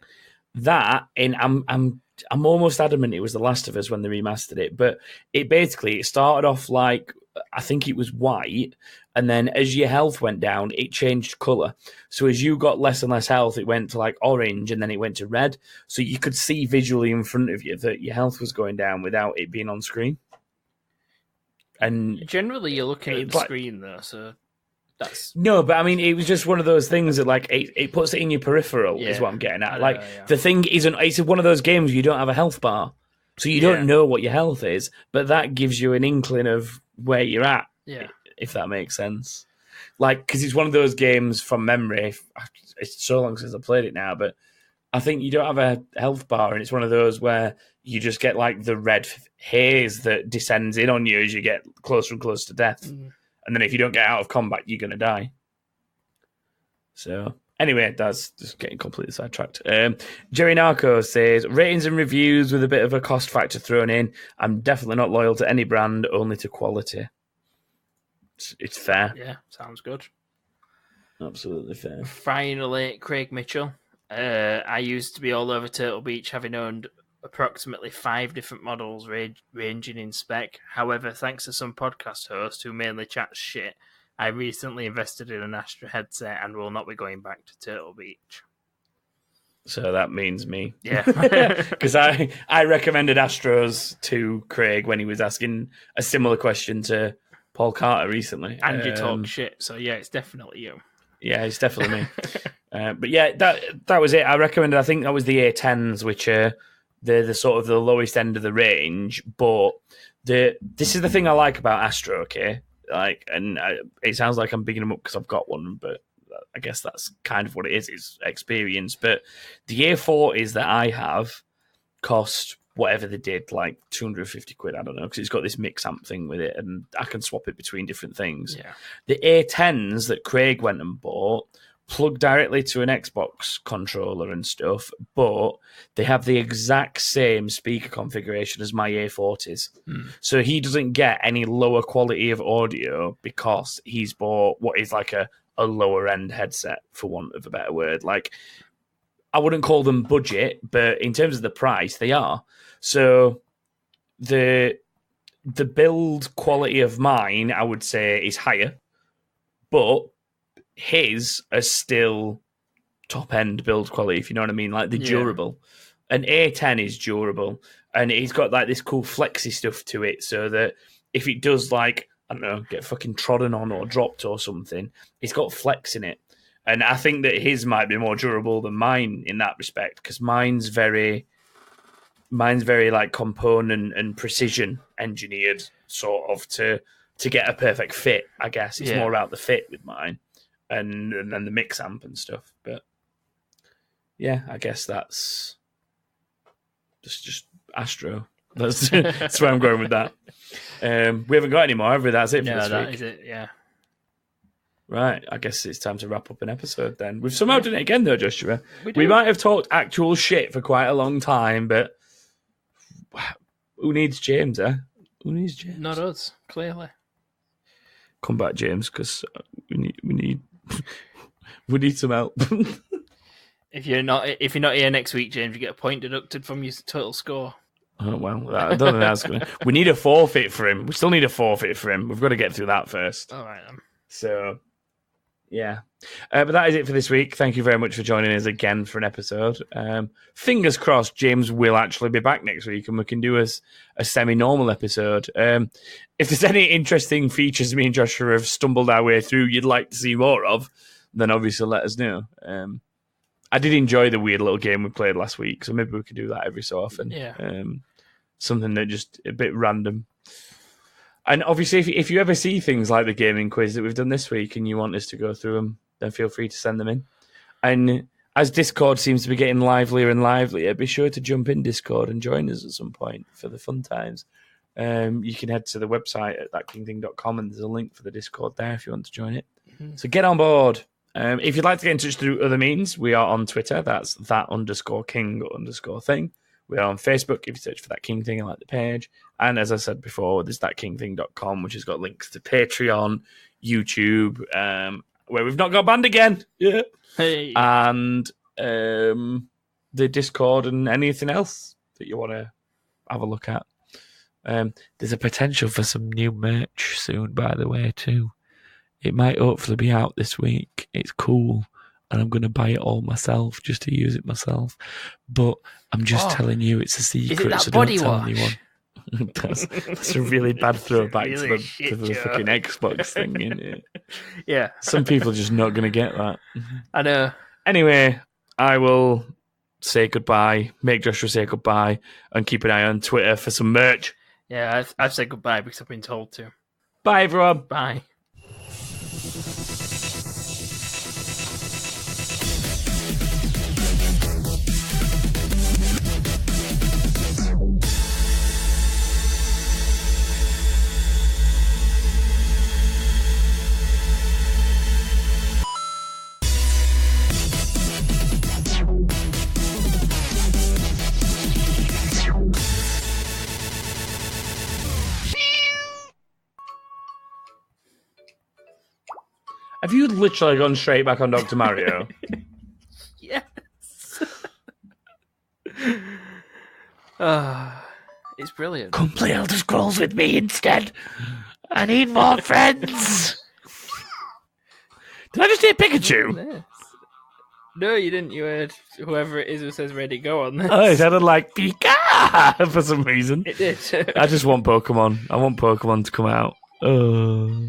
That, and I'm almost adamant it was The Last of Us when they remastered it, but it started off like, I think it was white, and then as your health went down, it changed colour. So as you got less and less health, it went to like orange, and then it went to red. So you could see visually in front of you that your health was going down without it being on screen. And generally, you're looking at the screen though, so that's... No, but I mean, it was just one of those things that like it puts it in your peripheral, is what I'm getting at. The thing isn't, it's one of those games where you don't have a health bar. So you don't know what your health is, but that gives you an inkling of where you're at, if that makes sense. Like, because it's one of those games from memory. It's so long since I played it now, but I think you don't have a health bar, and it's one of those where you just get like the red haze that descends in on you as you get closer and closer to death. Mm. And then if you don't get out of combat, you're going to die. So... Anyway, that's just getting completely sidetracked. Jerry Narco says, ratings and reviews with a bit of a cost factor thrown in. I'm definitely not loyal to any brand, only to quality. It's fair. Yeah, sounds good. Absolutely fair. Finally, Craig Mitchell. I used to be all over Turtle Beach, having owned approximately 5 different models ranging in spec. However, thanks to some podcast host who mainly chats shit, I recently invested in an Astra headset and will not be going back to Turtle Beach. So that means me. Yeah. Because I recommended Astros to Craig when he was asking a similar question to Paul Carter recently. And you talk shit, so yeah, it's definitely you. Yeah, it's definitely me. But yeah, that was it. I recommended, I think that was the A10s, which are the sort of the lowest end of the range. But this is the thing I like about Astro, okay? Like, and it sounds like I'm bigging them up because I've got one, but I guess that's kind of what it is experience. But the A40s that I have cost whatever they did, like 250 quid, I don't know, because it's got this mix amp thing with it, and I can swap it between different things. Yeah. The A10s that Craig went and bought plug directly to an Xbox controller and stuff, but they have the exact same speaker configuration as my A40s. So he doesn't get any lower quality of audio because he's bought what is like a lower end headset, for want of a better word. Like, I wouldn't call them budget, but in terms of the price, they are. So the build quality of mine, I would say, is higher, but his are still top end build quality, if you know what I mean. Like, they're durable. An A10 is durable, and it's got like this cool flexy stuff to it, so that if it does, like, I don't know, get fucking trodden on or dropped or something, it's got flex in it. And I think that his might be more durable than mine in that respect, because mine's very... Mine's very like component and precision engineered, sort of to get a perfect fit. I guess it's more about the fit with mine, and then the mix amp and stuff. But yeah, I guess that's just Astro. That's where I'm going with that. We haven't got any more, have we? That's it for this that week. is it. Yeah. Right, I guess it's time to wrap up an episode then. We've somehow done it again though, Joshua. We might have talked actual shit for quite a long time, but who needs James, eh? Who needs James? Not us, clearly. Come back, James, because we need we need some help. If you're not here next week, James, you get a point deducted from your total score. Oh well, I don't think that's gonna. We need a forfeit for him. We still need a forfeit for him. We've got to get through that first. All right then. So. Yeah. But that is it for this week. Thank you very much for joining us again for an episode. Fingers crossed James will actually be back next week and we can do a semi-normal episode. If there's any interesting features me and Joshua have stumbled our way through you'd like to see more of, then obviously let us know. I did enjoy the weird little game we played last week, so maybe we could do that every so often. Yeah. Something that just a bit random. And obviously, if you ever see things like the gaming quiz that we've done this week and you want us to go through them, then feel free to send them in. And as Discord seems to be getting livelier and livelier, be sure to jump in Discord and join us at some point for the fun times. You can head to the website at thatkingthing.com and there's a link for the Discord there if you want to join it. Mm-hmm. So get on board. If you'd like to get in touch through other means, we are on Twitter. That's that_king_thing. We are on Facebook. If you search for That King Thing, I like the page. And as I said before, there's thatkingthing.com, which has got links to Patreon, YouTube, where we've not got banned again. Yeah. Hey. And the Discord and anything else that you want to have a look at. There's a potential for some new merch soon, by the way, too. It might hopefully be out this week. It's cool. And I'm going to buy it all myself just to use it myself. But I'm just telling you it's a secret, is it that so body don't tell wash? anyone. that's a really bad throwback really to the fucking Xbox thing, isn't it? Yeah. Some people are just not going to get that. I know. Anyway, I will say goodbye, make Joshua say goodbye, and keep an eye on Twitter for some merch. Yeah, I've said goodbye because I've been told to. Bye, everyone. Bye. Have you literally gone straight back on Dr. Mario? Yes. It's brilliant. Come play Elder Scrolls with me instead. I need more friends. Did I just hear Pikachu? Yes. No, you didn't. You heard whoever it is who says ready, go on this. Oh, it sounded like Pika for some reason. It did. I just want Pokemon. I want Pokemon to come out. Oh.